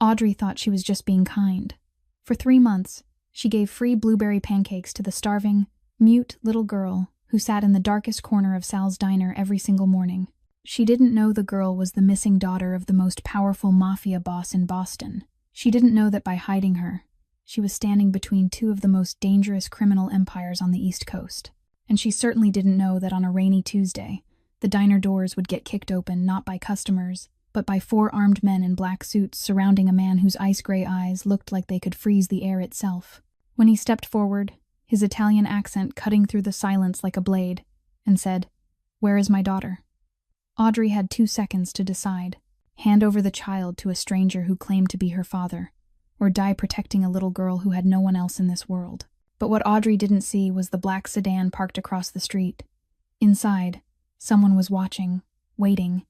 Audrey thought she was just being kind. For 3 months, she gave free blueberry pancakes to the starving, mute little girl who sat in the darkest corner of Sal's diner every single morning. She didn't know the girl was the missing daughter of the most powerful Mafia boss in Boston. She didn't know that by hiding her, she was standing between two of the most dangerous criminal empires on the East Coast. And she certainly didn't know that on a rainy Tuesday, the diner doors would get kicked open not by customers, but by 4 armed men in black suits surrounding a man whose ice-gray eyes looked like they could freeze the air itself. When he stepped forward, his Italian accent cutting through the silence like a blade, and said, "Where is my daughter?" Audrey had 2 seconds to decide. Hand over the child to a stranger who claimed to be her father, or die protecting a little girl who had no one else in this world. But what Audrey didn't see was the black sedan parked across the street. Inside, someone was watching, waiting,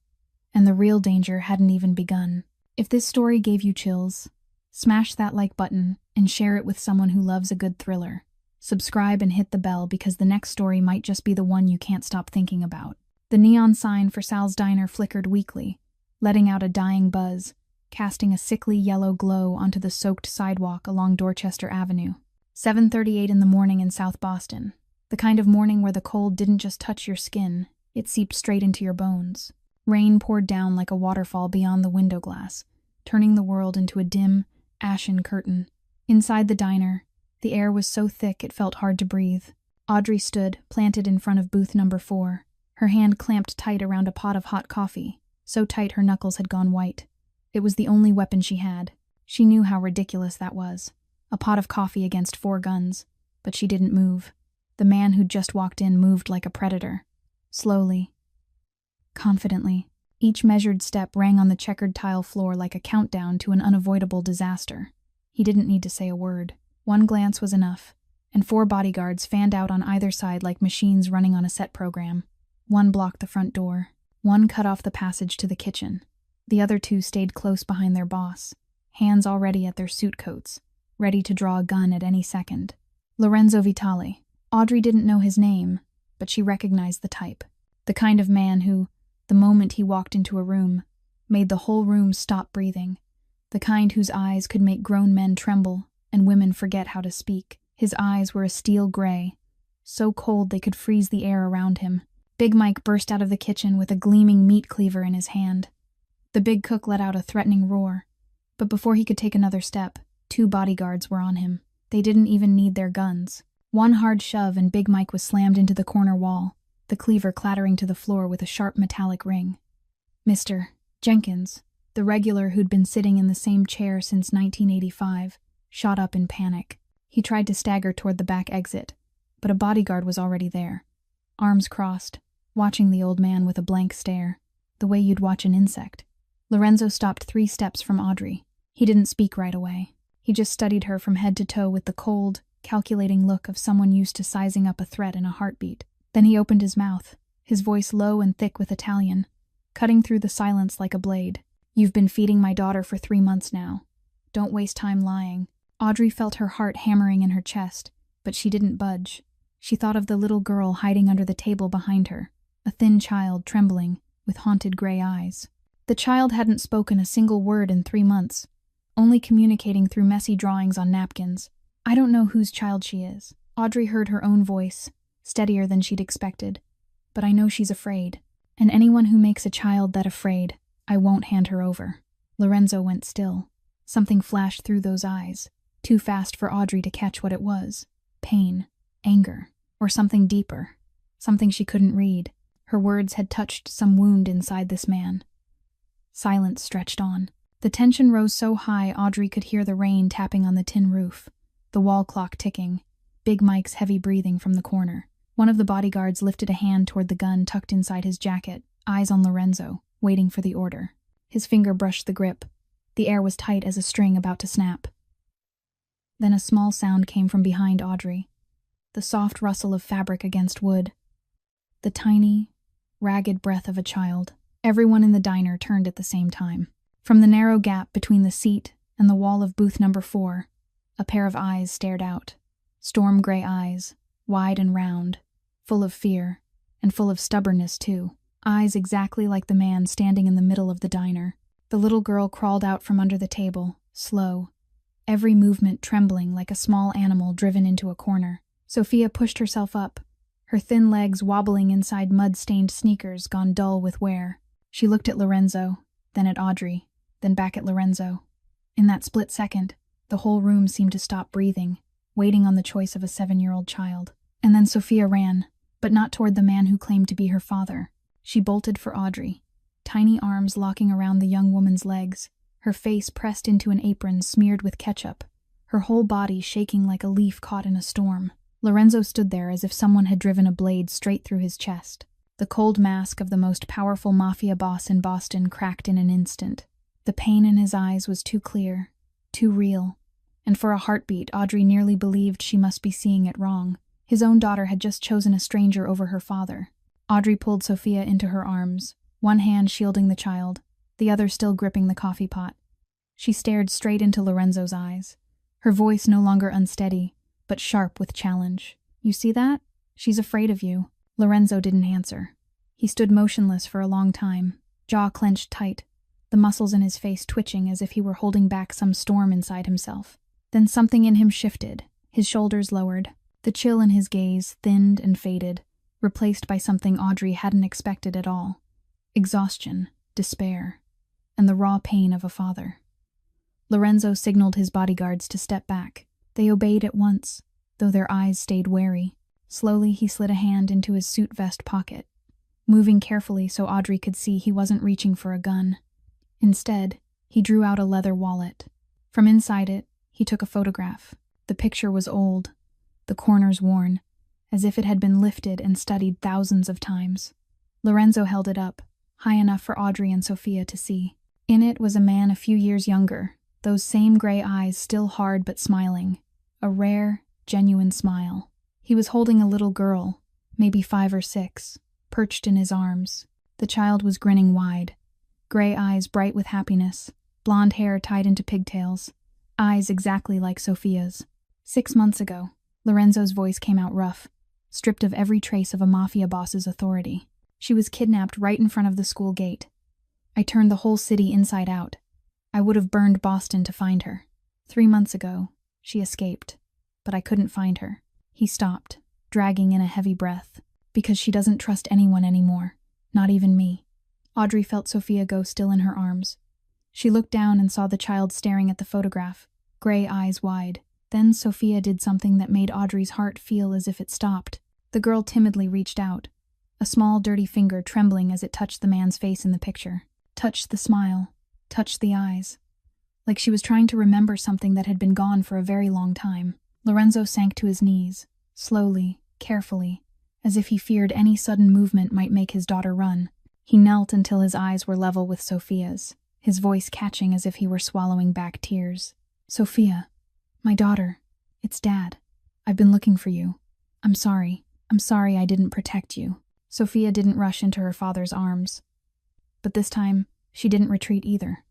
and the real danger hadn't even begun. If this story gave you chills, smash that like button and share it with someone who loves a good thriller. Subscribe and hit the bell because the next story might just be the one you can't stop thinking about. The neon sign for Sal's Diner flickered weakly, letting out a dying buzz, casting a sickly yellow glow onto the soaked sidewalk along Dorchester Avenue. 7:38 in the morning in South Boston. The kind of morning where the cold didn't just touch your skin, it seeped straight into your bones. Rain poured down like a waterfall beyond the window glass, turning the world into a dim, ashen curtain. Inside the diner, the air was so thick it felt hard to breathe. Audrey stood, planted in front of booth number 4, her hand clamped tight around a pot of hot coffee, so tight her knuckles had gone white. It was the only weapon she had. She knew how ridiculous that was. A pot of coffee against 4 guns, but she didn't move. The man who'd just walked in moved like a predator. Slowly, confidently, each measured step rang on the checkered tile floor like a countdown to an unavoidable disaster. He didn't need to say a word. One glance was enough, and 4 bodyguards fanned out on either side like machines running on a set program. One blocked the front door. One cut off the passage to the kitchen. The other 2 stayed close behind their boss, hands already at their suit coats, ready to draw a gun at any second. Lorenzo Vitale. Audrey didn't know his name, but she recognized the type. The kind of man who, the moment he walked into a room, made the whole room stop breathing. The kind whose eyes could make grown men tremble and women forget how to speak. His eyes were a steel gray, so cold they could freeze the air around him. Big Mike burst out of the kitchen with a gleaming meat cleaver in his hand. The big cook let out a threatening roar, but before he could take another step, 2 bodyguards were on him. They didn't even need their guns. One hard shove and Big Mike was slammed into the corner wall, the cleaver clattering to the floor with a sharp metallic ring. Mr. Jenkins, the regular who'd been sitting in the same chair since 1985, shot up in panic. He tried to stagger toward the back exit, but a bodyguard was already there, arms crossed, watching the old man with a blank stare, the way you'd watch an insect. Lorenzo stopped 3 steps from Audrey. He didn't speak right away. He just studied her from head to toe with the cold, calculating look of someone used to sizing up a threat in a heartbeat. Then he opened his mouth, his voice low and thick with Italian, cutting through the silence like a blade. "You've been feeding my daughter for 3 months now. Don't waste time lying." Audrey felt her heart hammering in her chest, but she didn't budge. She thought of the little girl hiding under the table behind her, a thin child trembling, with haunted gray eyes. The child hadn't spoken a single word in 3 months, only communicating through messy drawings on napkins. "I don't know whose child she is." Audrey heard her own voice, steadier than she'd expected. "But I know she's afraid, and anyone who makes a child that afraid, I won't hand her over." Lorenzo went still. Something flashed through those eyes, too fast for Audrey to catch what it was. Pain, anger, or something deeper, something she couldn't read. Her words had touched some wound inside this man. Silence stretched on. The tension rose so high Audrey could hear the rain tapping on the tin roof, the wall clock ticking, Big Mike's heavy breathing from the corner. One of the bodyguards lifted a hand toward the gun tucked inside his jacket, eyes on Lorenzo, waiting for the order. His finger brushed the grip. The air was tight as a string about to snap. Then a small sound came from behind Audrey, the soft rustle of fabric against wood, the tiny, ragged breath of a child. Everyone in the diner turned at the same time. From the narrow gap between the seat and the wall of booth number 4, a pair of eyes stared out. Storm gray eyes, wide and round, full of fear, and full of stubbornness too. Eyes exactly like the man standing in the middle of the diner. The little girl crawled out from under the table, slow, every movement trembling like a small animal driven into a corner. Sophia pushed herself up, her thin legs wobbling inside mud-stained sneakers gone dull with wear. She looked at Lorenzo, then at Audrey, then back at Lorenzo. In that split second, the whole room seemed to stop breathing, waiting on the choice of a 7-year-old child. And then Sophia ran, but not toward the man who claimed to be her father. She bolted for Audrey, tiny arms locking around the young woman's legs, her face pressed into an apron smeared with ketchup, her whole body shaking like a leaf caught in a storm. Lorenzo stood there as if someone had driven a blade straight through his chest. The cold mask of the most powerful Mafia boss in Boston cracked in an instant. The pain in his eyes was too clear, too real, and for a heartbeat Audrey nearly believed she must be seeing it wrong. His own daughter had just chosen a stranger over her father. Audrey pulled Sophia into her arms, one hand shielding the child, the other still gripping the coffee pot. She stared straight into Lorenzo's eyes, her voice no longer unsteady, but sharp with challenge. "You see that? She's afraid of you." Lorenzo didn't answer. He stood motionless for a long time, jaw clenched tight, the muscles in his face twitching as if he were holding back some storm inside himself. Then something in him shifted, his shoulders lowered, the chill in his gaze thinned and faded, replaced by something Audrey hadn't expected at all: exhaustion, despair, and the raw pain of a father. Lorenzo signaled his bodyguards to step back. They obeyed at once, though their eyes stayed wary. Slowly he slid a hand into his suit vest pocket, moving carefully so Audrey could see he wasn't reaching for a gun. Instead, he drew out a leather wallet. From inside it, he took a photograph. The picture was old, the corners worn, as if it had been lifted and studied thousands of times. Lorenzo held it up, high enough for Audrey and Sophia to see. In it was a man a few years younger, those same gray eyes still hard but smiling, a rare, genuine smile. He was holding a little girl, maybe 5 or 6, perched in his arms. The child was grinning wide, gray eyes bright with happiness, blonde hair tied into pigtails, eyes exactly like Sophia's. 6 months ago, Lorenzo's voice came out rough, stripped of every trace of a Mafia boss's authority. She was kidnapped right in front of the school gate. I turned the whole city inside out. I would have burned Boston to find her. 3 months ago, she escaped, but I couldn't find her. He stopped, dragging in a heavy breath. Because she doesn't trust anyone anymore, not even me. Audrey felt Sophia go still in her arms. She looked down and saw the child staring at the photograph, gray eyes wide. Then Sophia did something that made Audrey's heart feel as if it stopped. The girl timidly reached out, a small dirty finger trembling as it touched the man's face in the picture. Touched the smile, touched the eyes. Like she was trying to remember something that had been gone for a very long time. Lorenzo sank to his knees, slowly, carefully, as if he feared any sudden movement might make his daughter run. He knelt until his eyes were level with Sophia's, his voice catching as if he were swallowing back tears. "Sophia, my daughter, it's Dad. I've been looking for you. I'm sorry. I'm sorry I didn't protect you." Sophia didn't rush into her father's arms. But this time, she didn't retreat either.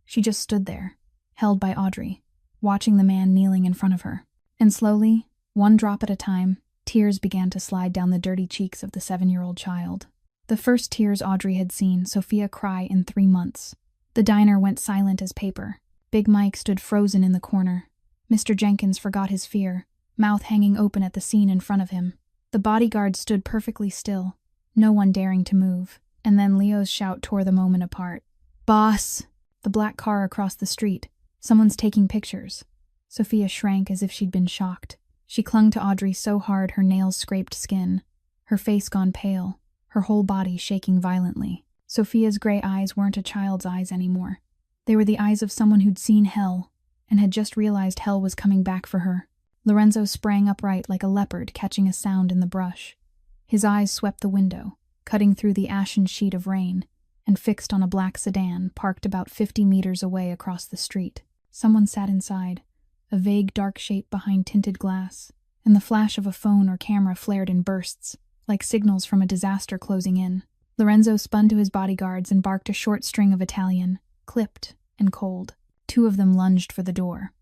She just stood there, held by Audrey, watching the man kneeling in front of her. And slowly, one drop at a time, tears began to slide down the dirty cheeks of the 7-year-old child. The first tears Audrey had seen Sophia cry in 3 months. The diner went silent as paper. Big Mike stood frozen in the corner. Mr. Jenkins forgot his fear, mouth hanging open at the scene in front of him. The bodyguards stood perfectly still, no one daring to move. And then Leo's shout tore the moment apart. "Boss!" The black car across the street. "Someone's taking pictures." Sophia shrank as if she'd been shocked. She clung to Audrey so hard her nails scraped skin, her face gone pale, her whole body shaking violently. Sophia's gray eyes weren't a child's eyes anymore. They were the eyes of someone who'd seen hell, and had just realized hell was coming back for her. Lorenzo sprang upright like a leopard catching a sound in the brush. His eyes swept the window, cutting through the ashen sheet of rain, and fixed on a black sedan parked about 50 meters away across the street. Someone sat inside, a vague dark shape behind tinted glass, and the flash of a phone or camera flared in bursts, like signals from a disaster closing in. Lorenzo spun to his bodyguards and barked a short string of Italian, clipped and cold. 2 of them lunged for the door.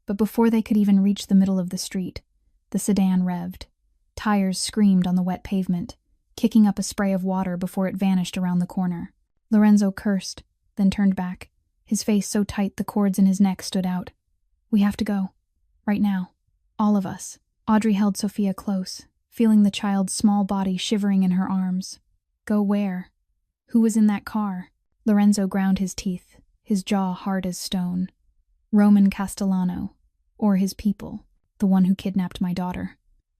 But before they could even reach the middle of the street, the sedan revved. Tires screamed on the wet pavement, kicking up a spray of water before it vanished around the corner. Lorenzo cursed, then turned back, his face so tight the cords in his neck stood out. "We have to go. Right now. All of us." Audrey held Sophia close, feeling the child's small body shivering in her arms. Go where? Who was in that car? Lorenzo ground his teeth, his jaw hard as stone. Roman Castellano, or his people, the one who kidnapped my daughter.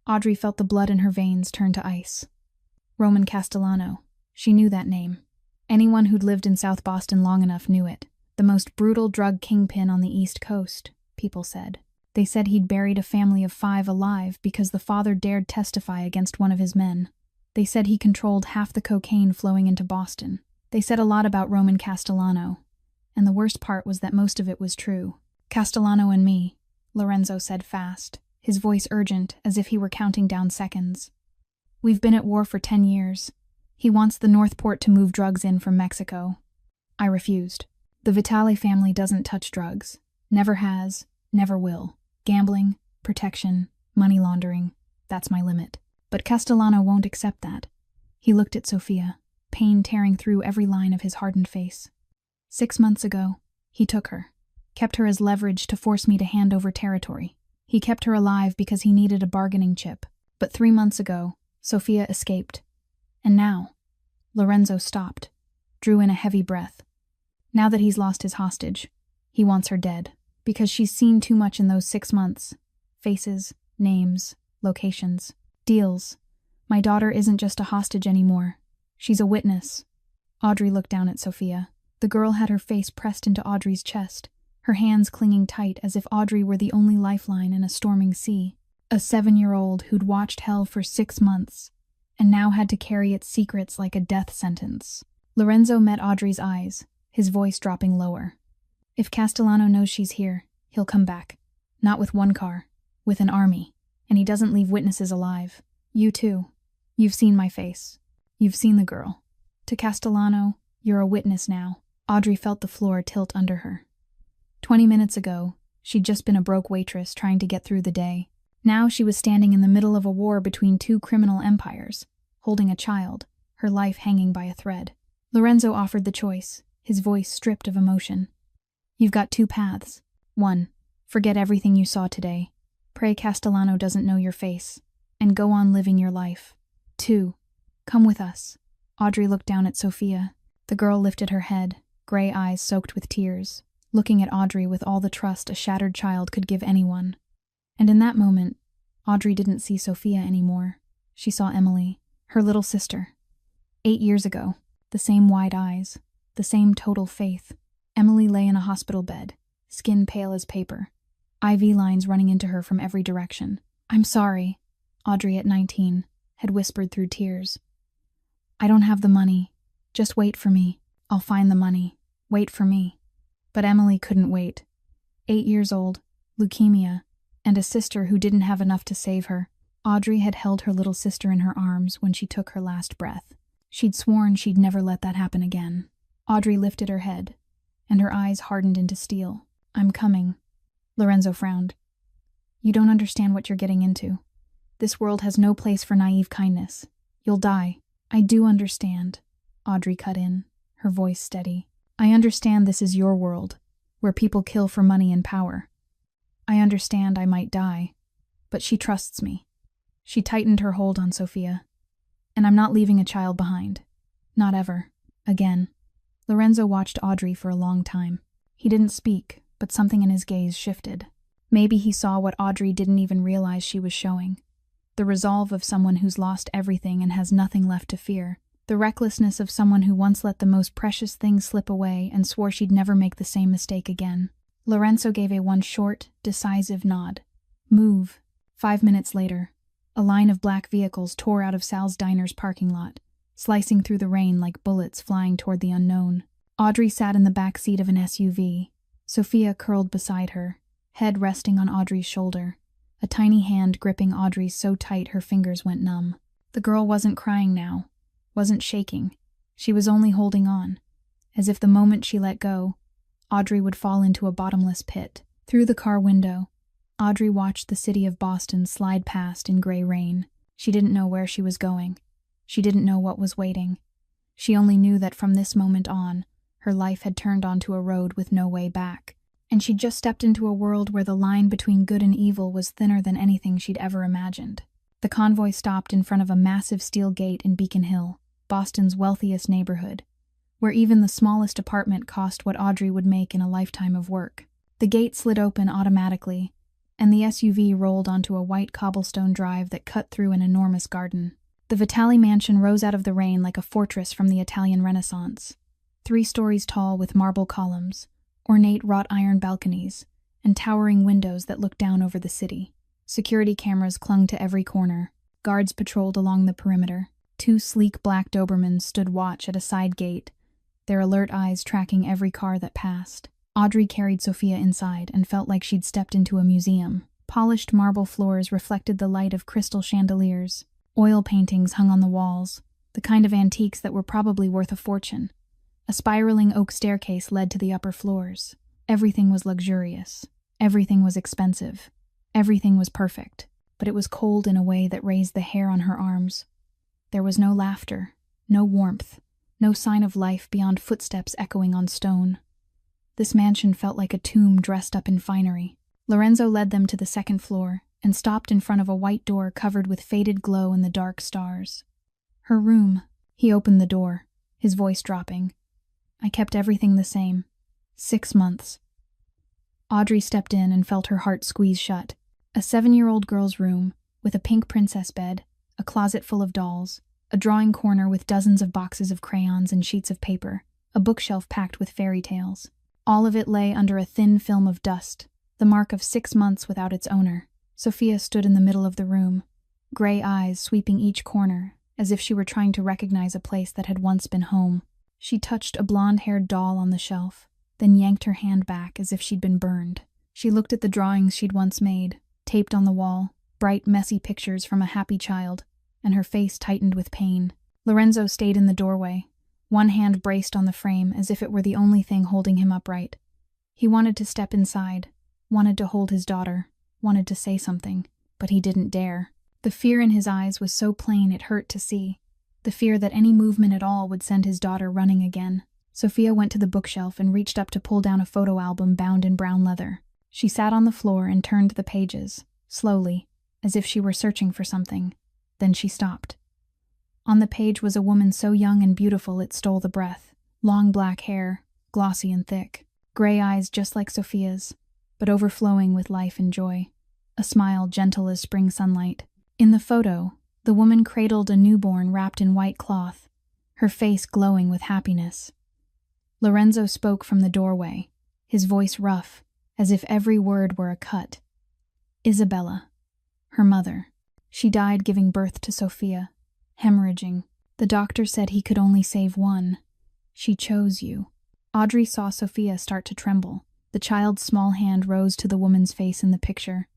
Audrey felt the blood in her veins turn to ice. Roman Castellano. She knew that name. Anyone who'd lived in South Boston long enough knew it. The most brutal drug kingpin on the East Coast, people said. They said he'd buried a family of 5 alive because the father dared testify against one of his men. They said he controlled half the cocaine flowing into Boston. They said a lot about Roman Castellano, and the worst part was that most of it was true. "Castellano and me," Lorenzo said fast, his voice urgent as if he were counting down seconds. "We've been at war for 10 years. He wants the North Port to move drugs in from Mexico." I refused. The Vitale family doesn't touch drugs. Never has, never will. Gambling, protection, money laundering, that's my limit. But Castellano won't accept that. He looked at Sophia, pain tearing through every line of his hardened face. 6 months ago, he took her, kept her as leverage to force me to hand over territory. He kept her alive because he needed a bargaining chip. But 3 months ago, Sophia escaped. And now, Lorenzo stopped, drew in a heavy breath. Now that he's lost his hostage, he wants her dead, because she's seen too much in those 6 months. Faces, names, locations, deals. My daughter isn't just a hostage anymore. She's a witness. Audrey looked down at Sophia. The girl had her face pressed into Audrey's chest, her hands clinging tight as if Audrey were the only lifeline in a storming sea. A 7-year-old who'd watched hell for 6 months, and now had to carry its secrets like a death sentence. Lorenzo met Audrey's eyes, his voice dropping lower. "If Castellano knows she's here, he'll come back. Not with 1 car, with an army. And he doesn't leave witnesses alive. You too. You've seen my face. You've seen the girl. To Castellano, you're a witness now." Audrey felt the floor tilt under her. 20 minutes ago, she'd just been a broke waitress trying to get through the day. Now she was standing in the middle of a war between 2 criminal empires, holding a child, her life hanging by a thread. Lorenzo offered the choice, his voice stripped of emotion. "You've got 2 paths. 1, forget everything you saw today. Pray Castellano doesn't know your face, and go on living your life. 2, come with us." Audrey looked down at Sophia. The girl lifted her head, gray eyes soaked with tears, looking at Audrey with all the trust a shattered child could give anyone. And in that moment, Audrey didn't see Sophia anymore. She saw Emily, her little sister. 8 years ago, the same wide eyes, the same total faith. Emily lay in a hospital bed, skin pale as paper, IV lines running into her from every direction. "I'm sorry," Audrey at 19 had whispered through tears. "I don't have the money. Just wait for me. I'll find the money. Wait for me." But Emily couldn't wait. 8 years old, leukemia, and a sister who didn't have enough to save her. Audrey had held her little sister in her arms when she took her last breath. She'd sworn she'd never let that happen again. Audrey lifted her head, and her eyes hardened into steel. "I'm coming." Lorenzo frowned. "You don't understand what you're getting into. This world has no place for naive kindness. You'll die." "I do understand," Audrey cut in, her voice steady. "I understand this is your world, where people kill for money and power. I understand I might die, but she trusts me." She tightened her hold on Sophia. "And I'm not leaving a child behind. Not ever. Again." Lorenzo watched Audrey for a long time. He didn't speak, but something in his gaze shifted. Maybe he saw what Audrey didn't even realize she was showing. The resolve of someone who's lost everything and has nothing left to fear. The recklessness of someone who once let the most precious thing slip away and swore she'd never make the same mistake again. Lorenzo gave one short, decisive nod. "Move." 5 minutes later, a line of black vehicles tore out of Sal's Diner's parking lot, slicing through the rain like bullets flying toward the unknown. Audrey sat in the back seat of an SUV. Sophia curled beside her, head resting on Audrey's shoulder, a tiny hand gripping Audrey's so tight her fingers went numb. The girl wasn't crying now, wasn't shaking. She was only holding on, as if the moment she let go, Audrey would fall into a bottomless pit. Through the car window, Audrey watched the city of Boston slide past in gray rain. She didn't know where she was going. She didn't know what was waiting. She only knew that from this moment on, Her life had turned onto a road with no way back, and she'd just stepped into a world where the line between good and evil was thinner than anything she'd ever imagined. The convoy stopped in front of a massive steel gate in Beacon Hill, Boston's wealthiest neighborhood, where even the smallest apartment cost what Audrey would make in a lifetime of work. The gate slid open automatically, and the SUV rolled onto a white cobblestone drive that cut through an enormous garden. The Vitali mansion rose out of the rain like a fortress from the Italian Renaissance, 3 stories tall with marble columns, ornate wrought iron balconies, and towering windows that looked down over the city. Security cameras clung to every corner. Guards patrolled along the perimeter. 2 sleek black Dobermans stood watch at a side gate, their alert eyes tracking every car that passed. Audrey carried Sophia inside and felt like she'd stepped into a museum. Polished marble floors reflected the light of crystal chandeliers. Oil paintings hung on the walls, the kind of antiques that were probably worth a fortune. A spiraling oak staircase led to the upper floors. Everything was luxurious. Everything was expensive. Everything was perfect. But it was cold in a way that raised the hair on her arms. There was no laughter, no warmth, no sign of life beyond footsteps echoing on stone. This mansion felt like a tomb dressed up in finery. Lorenzo led them to the 2nd floor and stopped in front of a white door covered with faded glow in the dark stars. Her room. He opened the door, his voice dropping. I kept everything the same. 6 months. Audrey stepped in and felt her heart squeeze shut. A 7-year-old girl's room, with a pink princess bed, a closet full of dolls, a drawing corner with dozens of boxes of crayons and sheets of paper, a bookshelf packed with fairy tales. All of it lay under a thin film of dust, the mark of 6 months without its owner. Sophia stood in the middle of the room, gray eyes sweeping each corner, as if she were trying to recognize a place that had once been home. She touched a blonde-haired doll on the shelf, then yanked her hand back as if she'd been burned. She looked at the drawings she'd once made, taped on the wall, bright, messy pictures from a happy child, and her face tightened with pain. Lorenzo stayed in the doorway, one hand braced on the frame as if it were the only thing holding him upright. He wanted to step inside, wanted to hold his daughter, wanted to say something, but he didn't dare. The fear in his eyes was so plain it hurt to see. The fear that any movement at all would send his daughter running again. Sophia went to the bookshelf and reached up to pull down a photo album bound in brown leather. She sat on the floor and turned the pages, slowly, as if she were searching for something. Then she stopped. On the page was a woman so young and beautiful it stole the breath. Long black hair, glossy and thick. Gray eyes just like Sophia's, but overflowing with life and joy. A smile gentle as spring sunlight. In the photo, the woman cradled a newborn wrapped in white cloth, her face glowing with happiness. Lorenzo spoke from the doorway, his voice rough, as if every word were a cut. Isabella, her mother. She died giving birth to Sophia, hemorrhaging. The doctor said he could only save one. She chose you. Audrey saw Sophia start to tremble. The child's small hand rose to the woman's face in the picture,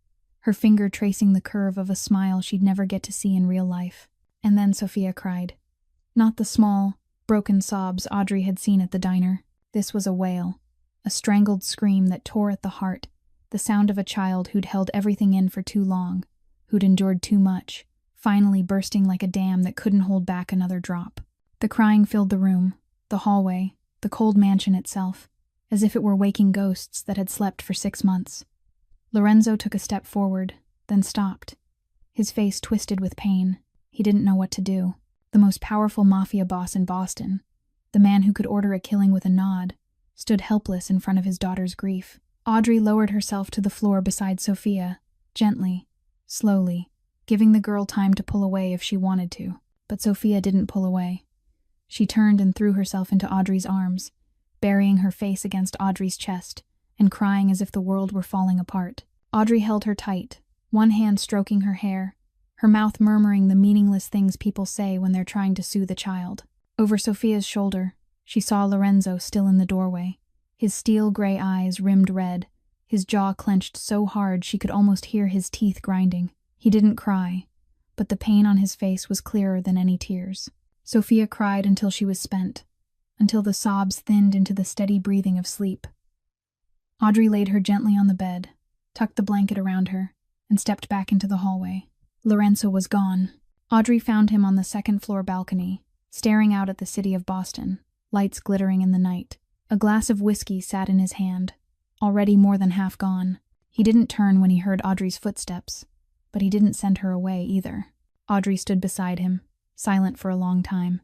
her finger tracing the curve of a smile she'd never get to see in real life. And then Sophia cried. Not the small, broken sobs Audrey had seen at the diner. This was a wail, a strangled scream that tore at the heart, the sound of a child who'd held everything in for too long, who'd endured too much, finally bursting like a dam that couldn't hold back another drop. The crying filled the room, the hallway, the cold mansion itself, as if it were waking ghosts that had slept for 6 months. Lorenzo took a step forward, then stopped. His face twisted with pain. He didn't know what to do. The most powerful mafia boss in Boston, the man who could order a killing with a nod, stood helpless in front of his daughter's grief. Audrey lowered herself to the floor beside Sophia, gently, slowly, giving the girl time to pull away if she wanted to. But Sophia didn't pull away. She turned and threw herself into Audrey's arms, burying her face against Audrey's chest and crying as if the world were falling apart. Audrey held her tight, one hand stroking her hair, her mouth murmuring the meaningless things people say when they're trying to soothe a child. Over Sophia's shoulder, she saw Lorenzo still in the doorway, his steel-gray eyes rimmed red, his jaw clenched so hard she could almost hear his teeth grinding. He didn't cry, but the pain on his face was clearer than any tears. Sophia cried until she was spent, until the sobs thinned into the steady breathing of sleep. Audrey laid her gently on the bed, tucked the blanket around her, and stepped back into the hallway. Lorenzo was gone. Audrey found him on the 2nd-floor balcony, staring out at the city of Boston, lights glittering in the night. A glass of whiskey sat in his hand, already more than half gone. He didn't turn when he heard Audrey's footsteps, but he didn't send her away either. Audrey stood beside him, silent for a long time,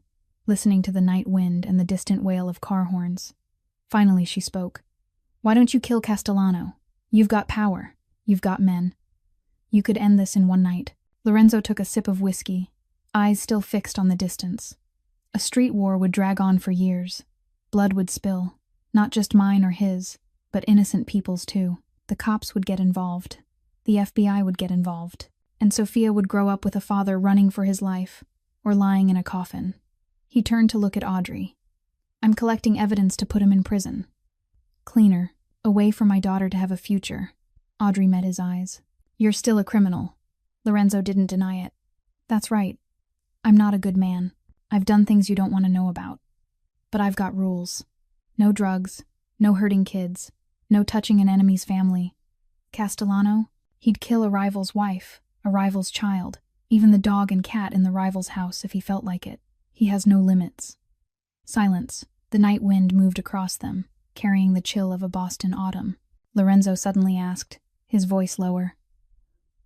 listening to the night wind and the distant wail of car horns. Finally she spoke. "Why don't you kill Castellano? You've got power. You've got men. You could end this in one night." Lorenzo took a sip of whiskey, eyes still fixed on the distance. A street war would drag on for years. Blood would spill, not just mine or his, but innocent people's too. The cops would get involved. The FBI would get involved. And Sofia would grow up with a father running for his life, or lying in a coffin. He turned to look at Audrey. "I'm collecting evidence to put him in prison. Cleaner, a way for my daughter to have a future." Audrey met his eyes. "You're still a criminal." Lorenzo didn't deny it. "That's right. I'm not a good man. I've done things you don't want to know about. But I've got rules. No drugs, no hurting kids, no touching an enemy's family. Castellano, he'd kill a rival's wife, a rival's child, even the dog and cat in the rival's house if he felt like it. He has no limits." Silence. The night wind moved across them, carrying the chill of a Boston autumn. Lorenzo suddenly asked, his voice lower.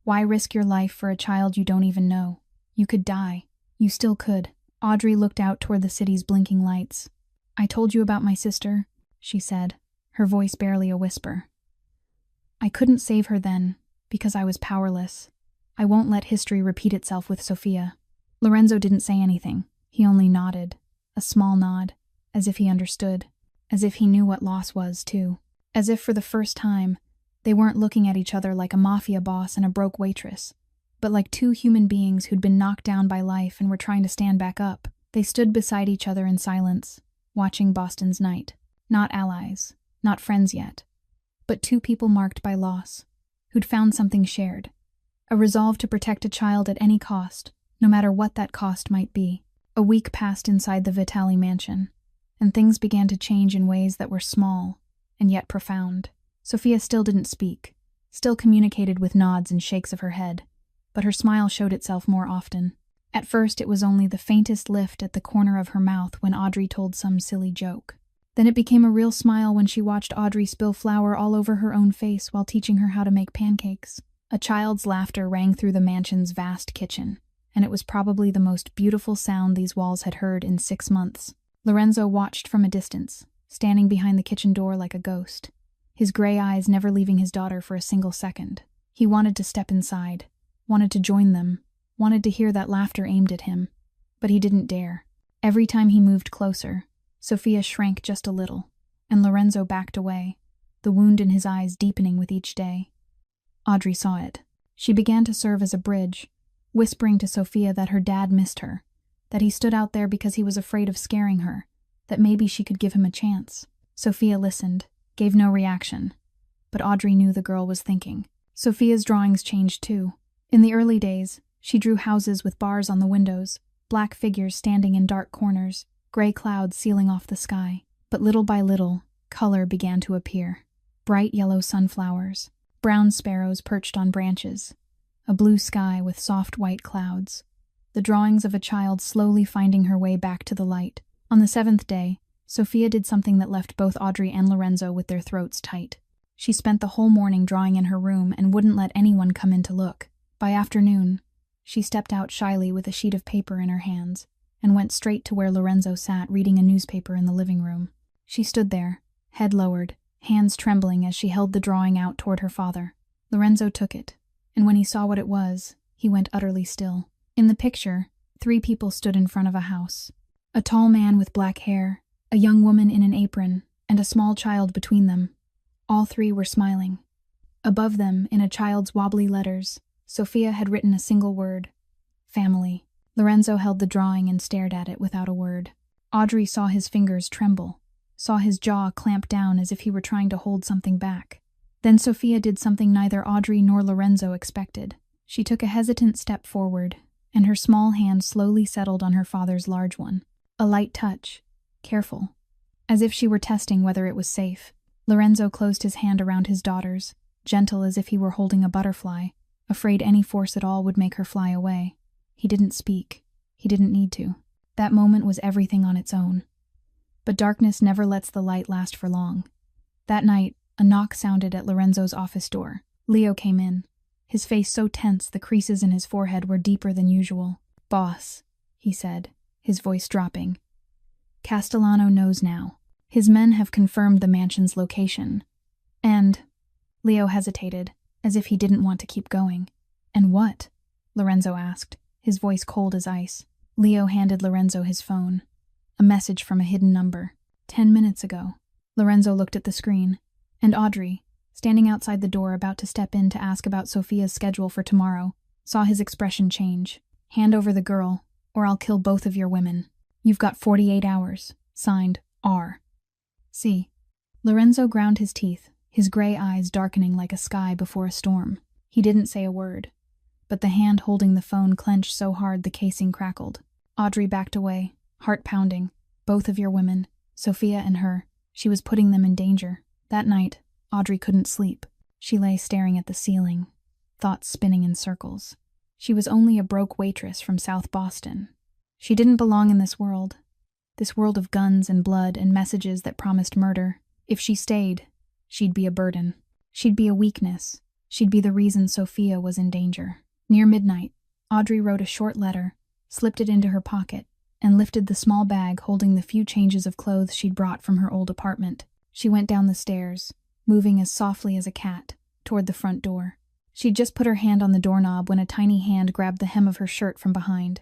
"Why risk your life for a child you don't even know? You could die. You still could." Audrey looked out toward the city's blinking lights. "I told you about my sister," she said, her voice barely a whisper. "I couldn't save her then, because I was powerless. I won't let history repeat itself with Sofia." Lorenzo didn't say anything. He only nodded, a small nod, as if he understood, as if he knew what loss was, too. As if for the first time, they weren't looking at each other like a mafia boss and a broke waitress, but like two human beings who'd been knocked down by life and were trying to stand back up. They stood beside each other in silence, watching Boston's night. Not allies, not friends yet, but two people marked by loss, who'd found something shared, a resolve to protect a child at any cost, no matter what that cost might be. A week passed inside the Vitali mansion, and things began to change in ways that were small and yet profound. Sofia still didn't speak, still communicated with nods and shakes of her head, but her smile showed itself more often. At first it was only the faintest lift at the corner of her mouth when Audrey told some silly joke. Then it became a real smile when she watched Audrey spill flour all over her own face while teaching her how to make pancakes. A child's laughter rang through the mansion's vast kitchen, and it was probably the most beautiful sound these walls had heard in 6 months. Lorenzo watched from a distance, standing behind the kitchen door like a ghost, his gray eyes never leaving his daughter for a single second. He wanted to step inside, wanted to join them, wanted to hear that laughter aimed at him, but he didn't dare. Every time he moved closer, Sofia shrank just a little, and Lorenzo backed away, the wound in his eyes deepening with each day. Audrey saw it. She began to serve as a bridge, whispering to Sofia that her dad missed her, that he stood out there because he was afraid of scaring her, that maybe she could give him a chance. Sofia listened, gave no reaction, but Audrey knew the girl was thinking. Sofia's drawings changed too. In the early days, she drew houses with bars on the windows, black figures standing in dark corners, gray clouds sealing off the sky. But little by little, color began to appear. Bright yellow sunflowers, brown sparrows perched on branches, a blue sky with soft white clouds. The drawings of a child slowly finding her way back to the light. On the 7th day, Sofia did something that left both Audrey and Lorenzo with their throats tight. She spent the whole morning drawing in her room and wouldn't let anyone come in to look. By afternoon, she stepped out shyly with a sheet of paper in her hands and went straight to where Lorenzo sat reading a newspaper in the living room. She stood there, head lowered, hands trembling as she held the drawing out toward her father. Lorenzo took it, and when he saw what it was, he went utterly still. In the picture, 3 people stood in front of a house. A tall man with black hair, a young woman in an apron, and a small child between them. All 3 were smiling. Above them, in a child's wobbly letters, Sofia had written a single word: family. Lorenzo held the drawing and stared at it without a word. Audrey saw his fingers tremble, saw his jaw clamp down as if he were trying to hold something back. Then Sofia did something neither Audrey nor Lorenzo expected. She took a hesitant step forward, and her small hand slowly settled on her father's large one. A light touch, careful, as if she were testing whether it was safe. Lorenzo closed his hand around his daughter's, gentle as if he were holding a butterfly, afraid any force at all would make her fly away. He didn't speak. He didn't need to. That moment was everything on its own. But darkness never lets the light last for long. That night, a knock sounded at Lorenzo's office door. Leo came in, his face so tense the creases in his forehead were deeper than usual. "Boss," he said, his voice dropping. "Castellano knows now. His men have confirmed the mansion's location. And—" Leo hesitated, as if he didn't want to keep going. "And what?" Lorenzo asked, his voice cold as ice. Leo handed Lorenzo his phone. A message from a hidden number. 10 minutes ago. Lorenzo looked at the screen, and Audrey, standing outside the door about to step in to ask about Sophia's schedule for tomorrow, saw his expression change. "Hand over the girl, or I'll kill both of your women. You've got 48 hours. Signed, R." See. Lorenzo ground his teeth, his gray eyes darkening like a sky before a storm. He didn't say a word, but the hand holding the phone clenched so hard the casing crackled. Audrey backed away, heart pounding. Both of your women, Sophia and her. She was putting them in danger. That night, Audrey couldn't sleep. She lay staring at the ceiling, thoughts spinning in circles. She was only a broke waitress from South Boston. She didn't belong in this world of guns and blood and messages that promised murder. If she stayed, she'd be a burden. She'd be a weakness. She'd be the reason Sophia was in danger. Near midnight, Audrey wrote a short letter, slipped it into her pocket, and lifted the small bag holding the few changes of clothes she'd brought from her old apartment. She went down the stairs, moving as softly as a cat, toward the front door. She'd just put her hand on the doorknob when a tiny hand grabbed the hem of her shirt from behind.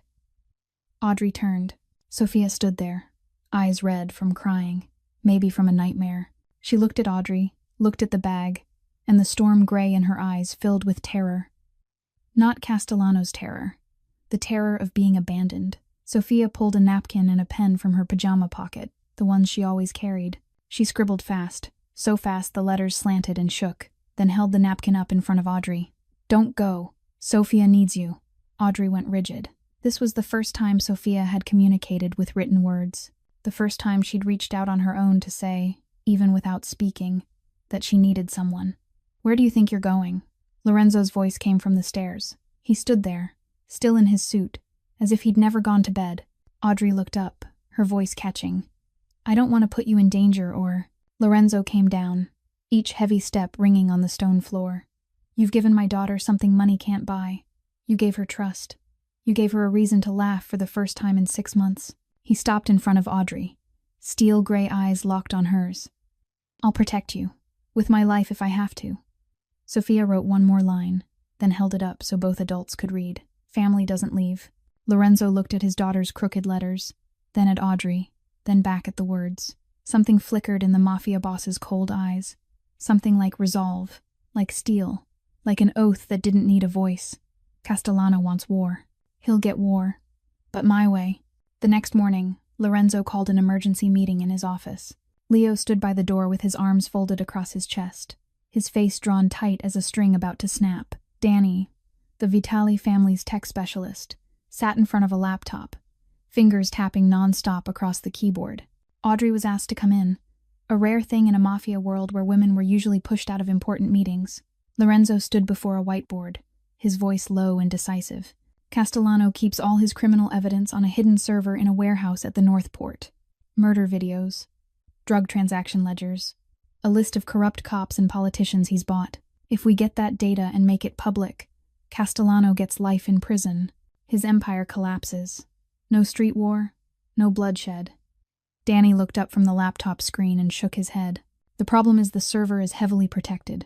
Audrey turned. Sophia stood there, eyes red from crying, maybe from a nightmare. She looked at Audrey, looked at the bag, and the storm gray in her eyes filled with terror. Not Castellano's terror, the terror of being abandoned. Sophia pulled a napkin and a pen from her pajama pocket, the ones she always carried. She scribbled fast, so fast the letters slanted and shook, then held the napkin up in front of Audrey. "Don't go. Sophia needs you." Audrey went rigid. This was the first time Sophia had communicated with written words, the first time she'd reached out on her own to say, even without speaking, that she needed someone. "Where do you think you're going?" Lorenzo's voice came from the stairs. He stood there, still in his suit, as if he'd never gone to bed. Audrey looked up, her voice catching. "I don't want to put you in danger or—" Lorenzo came down, each heavy step ringing on the stone floor. "You've given my daughter something money can't buy. You gave her trust. You gave her a reason to laugh for the first time in 6 months." He stopped in front of Audrey, steel gray eyes locked on hers. "I'll protect you, with my life if I have to." Sophia wrote one more line, then held it up so both adults could read. "Family doesn't leave." Lorenzo looked at his daughter's crooked letters, then at Audrey, then back at the words. Something flickered in the Mafia boss's cold eyes. Something like resolve, like steel, like an oath that didn't need a voice. Castellano wants war. He'll get war. But my way. The next morning, Lorenzo called an emergency meeting in his office. Leo stood by the door with his arms folded across his chest, his face drawn tight as a string about to snap. Danny, the Vitali family's tech specialist, sat in front of a laptop, fingers tapping non-stop across the keyboard. Audrey was asked to come in, a rare thing in a Mafia world where women were usually pushed out of important meetings. Lorenzo stood before a whiteboard, his voice low and decisive. "Castellano keeps all his criminal evidence on a hidden server in a warehouse at the North Port. Murder videos, drug transaction ledgers, a list of corrupt cops and politicians he's bought. If we get that data and make it public, Castellano gets life in prison. His empire collapses. No street war, no bloodshed." Danny looked up from the laptop screen and shook his head. "The problem is the server is heavily protected.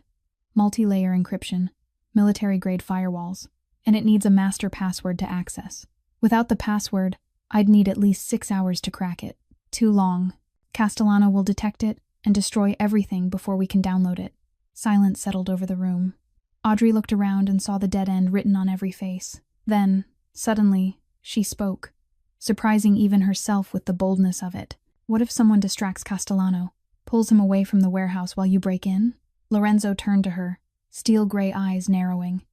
Multi-layer encryption, military-grade firewalls, and it needs a master password to access. Without the password, I'd need at least 6 hours to crack it. Too long. Castellano will detect it and destroy everything before we can download it." Silence settled over the room. Audrey looked around and saw the dead end written on every face. Then, suddenly, she spoke, surprising even herself with the boldness of it. "What if someone distracts Castellano, pulls him away from the warehouse while you break in?" Lorenzo turned to her, steel gray eyes narrowing.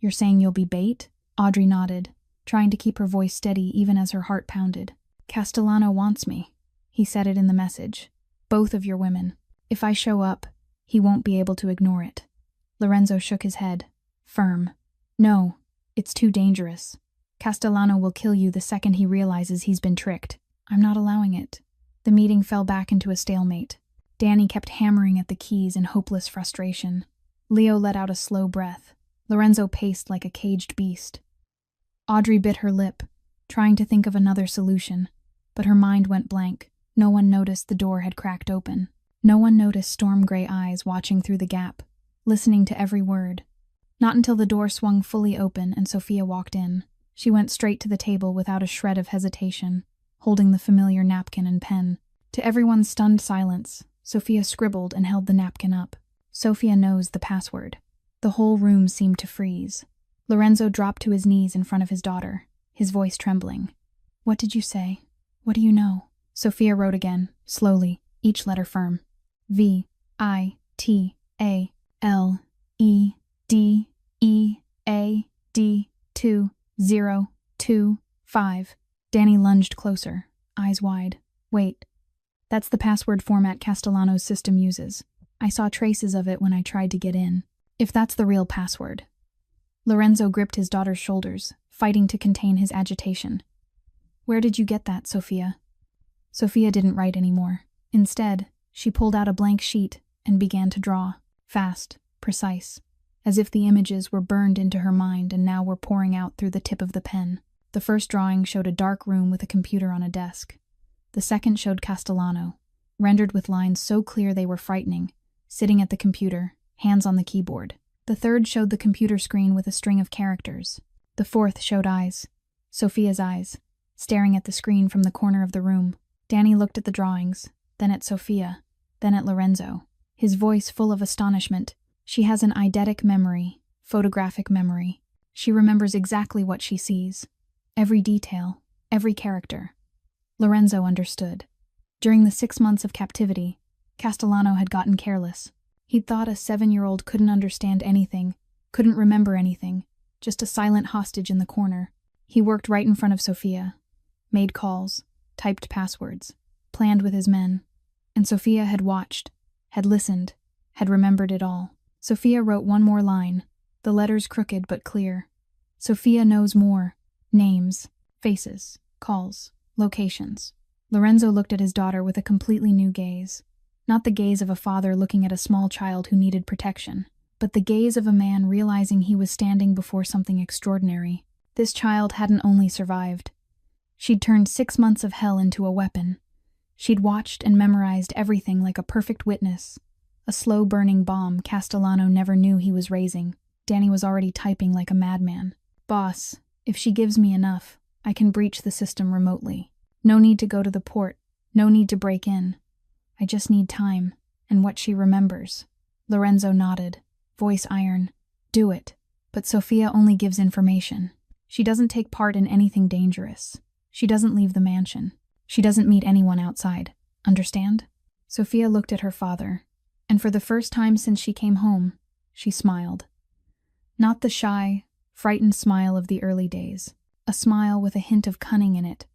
"You're saying you'll be bait?" Audrey nodded, trying to keep her voice steady even as her heart pounded. "Castellano wants me." He said it in the message. "Both of your women. If I show up, he won't be able to ignore it." Lorenzo shook his head, firm. "No, it's too dangerous. Castellano will kill you the second he realizes he's been tricked. I'm not allowing it." The meeting fell back into a stalemate. Danny kept hammering at the keys in hopeless frustration. Leo let out a slow breath. Lorenzo paced like a caged beast. Audrey bit her lip, trying to think of another solution, but her mind went blank. No one noticed the door had cracked open. No one noticed storm-gray eyes watching through the gap, listening to every word. Not until the door swung fully open and Sophia walked in. She went straight to the table without a shred of hesitation, holding the familiar napkin and pen. To everyone's stunned silence, Sophia scribbled and held the napkin up. Sophia knows the password. The whole room seemed to freeze. Lorenzo dropped to his knees in front of his daughter, his voice trembling. "What did you say? What do you know?" Sophia wrote again, slowly, each letter firm. VITALEDEAD2025. Danny lunged closer, eyes wide. "Wait. That's the password format Castellano's system uses. I saw traces of it when I tried to get in. If that's the real password." Lorenzo gripped his daughter's shoulders, fighting to contain his agitation. "Where did you get that, Sophia?" Sophia didn't write anymore. Instead, she pulled out a blank sheet and began to draw, fast, precise, as if the images were burned into her mind and now were pouring out through the tip of the pen. The first drawing showed a dark room with a computer on a desk. The second showed Castellano, rendered with lines so clear they were frightening, sitting at the computer, hands on the keyboard. The third showed the computer screen with a string of characters. The fourth showed eyes, Sophia's eyes, staring at the screen from the corner of the room. Danny looked at the drawings, then at Sophia, then at Lorenzo, his voice full of astonishment. "She has an eidetic memory, photographic memory. She remembers exactly what she sees. Every detail, every character." Lorenzo understood. During the 6 months of captivity, Castellano had gotten careless. He'd thought a 7-year-old couldn't understand anything, couldn't remember anything, just a silent hostage in the corner. He worked right in front of Sophia, made calls, typed passwords, planned with his men, and Sophia had watched, had listened, had remembered it all. Sophia wrote one more line, the letters crooked but clear. Sophia knows more. Names, faces, calls, locations. Lorenzo looked at his daughter with a completely new gaze. Not the gaze of a father looking at a small child who needed protection, but the gaze of a man realizing he was standing before something extraordinary. This child hadn't only survived. She'd turned 6 months of hell into a weapon. She'd watched and memorized everything like a perfect witness. A slow-burning bomb Castellano never knew he was raising. Danny was already typing like a madman. "Boss, if she gives me enough, I can breach the system remotely. No need to go to the port, no need to break in. I just need time, and what she remembers." Lorenzo nodded, voice iron. "Do it." But Sophia only gives information. She doesn't take part in anything dangerous. She doesn't leave the mansion. She doesn't meet anyone outside. Understand? Sophia looked at her father, and for the first time since she came home, she smiled. Not the shy, frightened smile of the early days. A smile with a hint of cunning in it.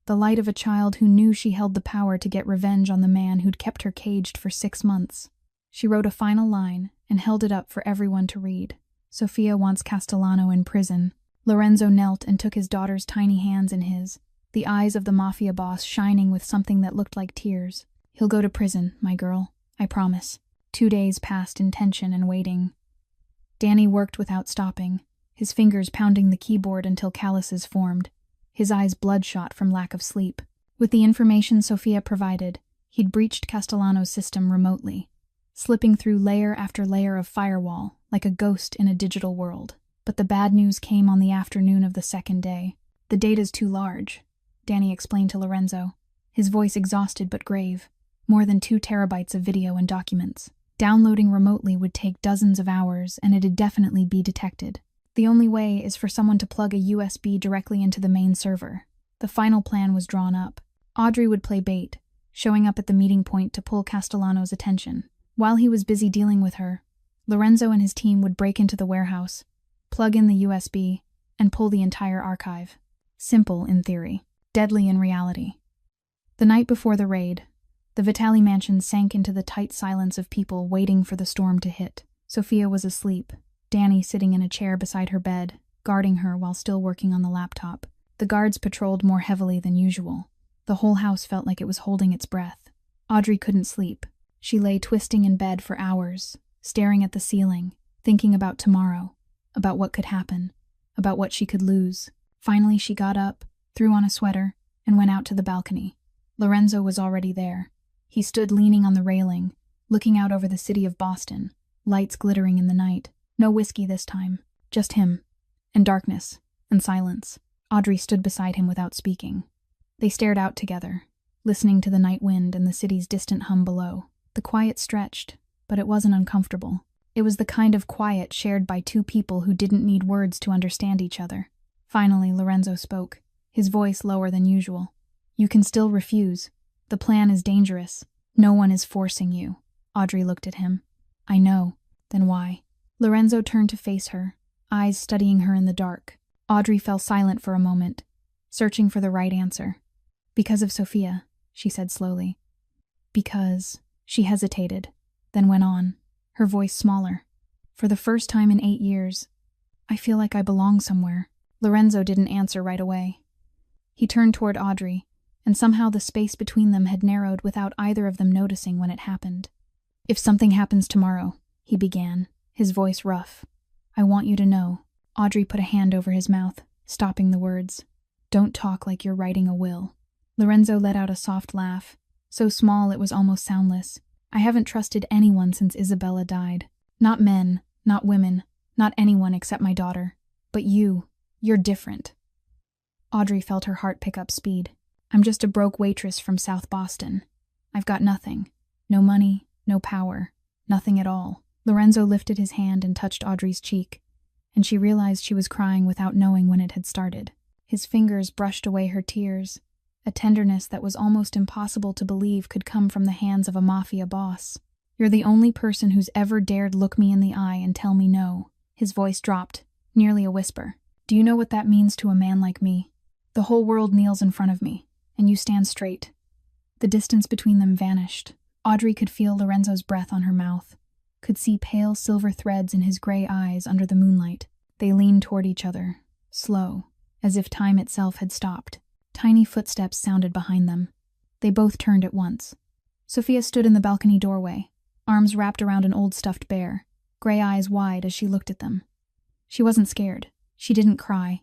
The light of a child who knew she held the power to get revenge on the man who'd kept her caged for 6 months. She wrote a final line and held it up for everyone to read. "Sophia wants Castellano in prison." Lorenzo knelt and took his daughter's tiny hands in his, the eyes of the Mafia boss shining with something that looked like tears. "He'll go to prison, my girl, I promise." 2 days passed in tension and waiting. Danny worked without stopping, his fingers pounding the keyboard until calluses formed, his eyes bloodshot from lack of sleep. With the information Sophia provided, he'd breached Castellano's system remotely, slipping through layer after layer of firewall like a ghost in a digital world. But the bad news came on the afternoon of the second day. "The data's too large," Danny explained to Lorenzo, his voice exhausted but grave. "More than 2 terabytes of video and documents. Downloading remotely would take dozens of hours, and it'd definitely be detected. The only way is for someone to plug a USB directly into the main server." The final plan was drawn up. Audrey would play bait, showing up at the meeting point to pull Castellano's attention. While he was busy dealing with her, Lorenzo and his team would break into the warehouse, plug in the USB, and pull the entire archive. Simple in theory, deadly in reality. The night before the raid, the Vitali mansion sank into the tight silence of people waiting for the storm to hit. Sophia was asleep, Danny sitting in a chair beside her bed, guarding her while still working on the laptop. The guards patrolled more heavily than usual. The whole house felt like it was holding its breath. Audrey couldn't sleep. She lay twisting in bed for hours, staring at the ceiling, thinking about tomorrow, about what could happen, about what she could lose. Finally, she got up, threw on a sweater, and went out to the balcony. Lorenzo was already there. He stood leaning on the railing, looking out over the city of Boston, lights glittering in the night. No whiskey this time, just him, and darkness, and silence. Audrey stood beside him without speaking. They stared out together, listening to the night wind and the city's distant hum below. The quiet stretched, but it wasn't uncomfortable. It was the kind of quiet shared by two people who didn't need words to understand each other. Finally, Lorenzo spoke, his voice lower than usual. "You can still refuse. The plan is dangerous. No one is forcing you." Audrey looked at him. "I know. Then why?" Lorenzo turned to face her, eyes studying her in the dark. Audrey fell silent for a moment, searching for the right answer. "Because of Sophia," she said slowly. "Because..." She hesitated, then went on, her voice smaller. "For the first time in 8 years, I feel like I belong somewhere." Lorenzo didn't answer right away. He turned toward Audrey, and somehow the space between them had narrowed without either of them noticing when it happened. "If something happens tomorrow," he began, his voice rough, "I want you to know." Audrey put a hand over his mouth, stopping the words. "Don't talk like you're writing a will." Lorenzo let out a soft laugh, so small it was almost soundless. "I haven't trusted anyone since Isabella died. Not men, not women, not anyone except my daughter. But you're different." Audrey felt her heart pick up speed. "I'm just a broke waitress from South Boston. I've got nothing. No money, no power, nothing at all." Lorenzo lifted his hand and touched Audrey's cheek, and she realized she was crying without knowing when it had started. His fingers brushed away her tears, a tenderness that was almost impossible to believe could come from the hands of a Mafia boss. "You're the only person who's ever dared look me in the eye and tell me no." His voice dropped, nearly a whisper. "Do you know what that means to a man like me? The whole world kneels in front of me, and you stand straight." The distance between them vanished. Audrey could feel Lorenzo's breath on her mouth, could see pale silver threads in his gray eyes under the moonlight. They leaned toward each other, slow, as if time itself had stopped. Tiny footsteps sounded behind them. They both turned at once. Sophia stood in the balcony doorway, arms wrapped around an old stuffed bear, gray eyes wide as she looked at them. She wasn't scared. She didn't cry.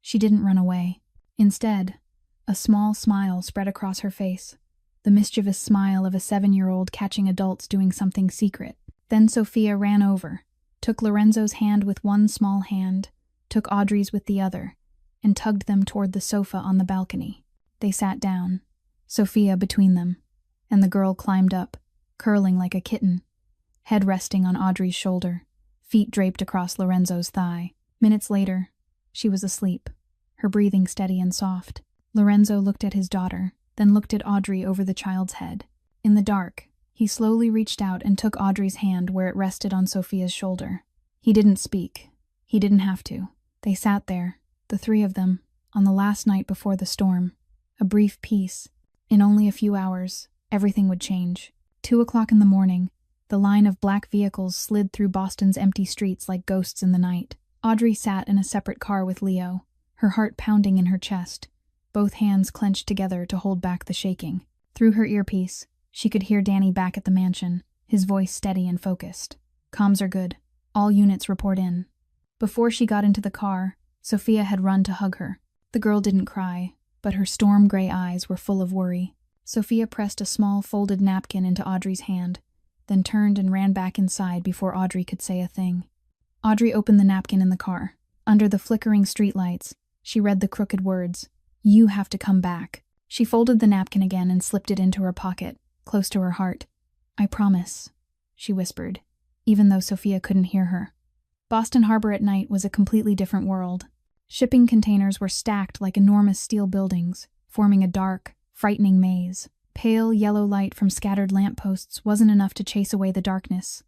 She didn't run away. Instead, a small smile spread across her face, the mischievous smile of a 7-year-old catching adults doing something secret. Then Sophia ran over, took Lorenzo's hand with one small hand, took Audrey's with the other, and tugged them toward the sofa on the balcony. They sat down, Sophia between them, and the girl climbed up, curling like a kitten, head resting on Audrey's shoulder, feet draped across Lorenzo's thigh. Minutes later, she was asleep, her breathing steady and soft. Lorenzo looked at his daughter, then looked at Audrey over the child's head. In the dark, he slowly reached out and took Audrey's hand where it rested on Sophia's shoulder. He didn't speak. He didn't have to. They sat there, the three of them, on the last night before the storm. A brief peace. In only a few hours, everything would change. 2 o'clock in the morning, the line of black vehicles slid through Boston's empty streets like ghosts in the night. Audrey sat in a separate car with Leo, her heart pounding in her chest, both hands clenched together to hold back the shaking. Through her earpiece, she could hear Danny back at the mansion, his voice steady and focused. "Comms are good. All units report in." Before she got into the car, Sophia had run to hug her. The girl didn't cry, but her storm-gray eyes were full of worry. Sophia pressed a small folded napkin into Audrey's hand, then turned and ran back inside before Audrey could say a thing. Audrey opened the napkin in the car. Under the flickering streetlights, she read the crooked words, "You have to come back." She folded the napkin again and slipped it into her pocket, close to her heart. "I promise," she whispered, even though Sophia couldn't hear her. Boston Harbor at night was a completely different world. Shipping containers were stacked like enormous steel buildings, forming a dark, frightening maze. Pale yellow light from scattered lampposts wasn't enough to chase away the darkness,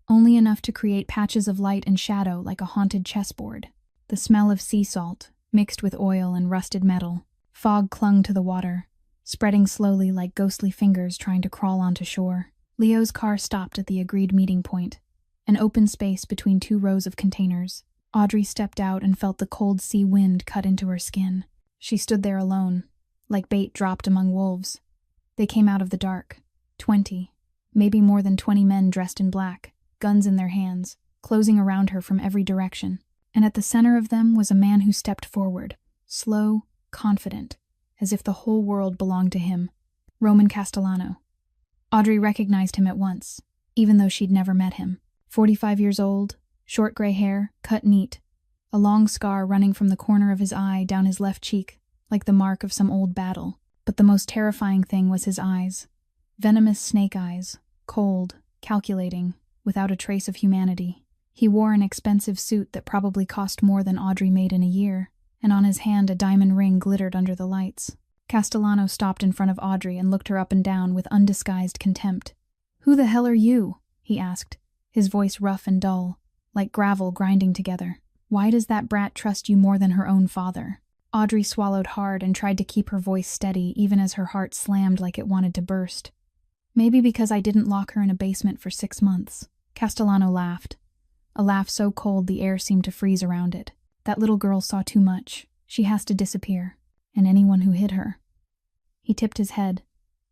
only enough to create patches of light and shadow like a haunted chessboard. The smell of sea salt, mixed with oil and rusted metal. Fog clung to the water, spreading slowly like ghostly fingers trying to crawl onto shore. Leo's car stopped at the agreed meeting point, an open space between 2 rows of containers. Audrey stepped out and felt the cold sea wind cut into her skin. She stood there alone, like bait dropped among wolves. They came out of the dark. 20, maybe more than 20 men dressed in black, guns in their hands, closing around her from every direction. And at the center of them was a man who stepped forward, slow, confident, as if the whole world belonged to him. Roman Castellano. Audrey recognized him at once, even though she'd never met him. 45 years old, short gray hair, cut neat, a long scar running from the corner of his eye down his left cheek, like the mark of some old battle. But the most terrifying thing was his eyes. Venomous snake eyes, cold, calculating, without a trace of humanity. He wore an expensive suit that probably cost more than Audrey made in a year, and on his hand a diamond ring glittered under the lights. Castellano stopped in front of Audrey and looked her up and down with undisguised contempt. "Who the hell are you?" he asked, his voice rough and dull, like gravel grinding together. "Why does that brat trust you more than her own father?" Audrey swallowed hard and tried to keep her voice steady even as her heart slammed like it wanted to burst. "Maybe because I didn't lock her in a basement for 6 months." Castellano laughed. A laugh so cold the air seemed to freeze around it. "That little girl saw too much. She has to disappear. And anyone who hid her." He tipped his head,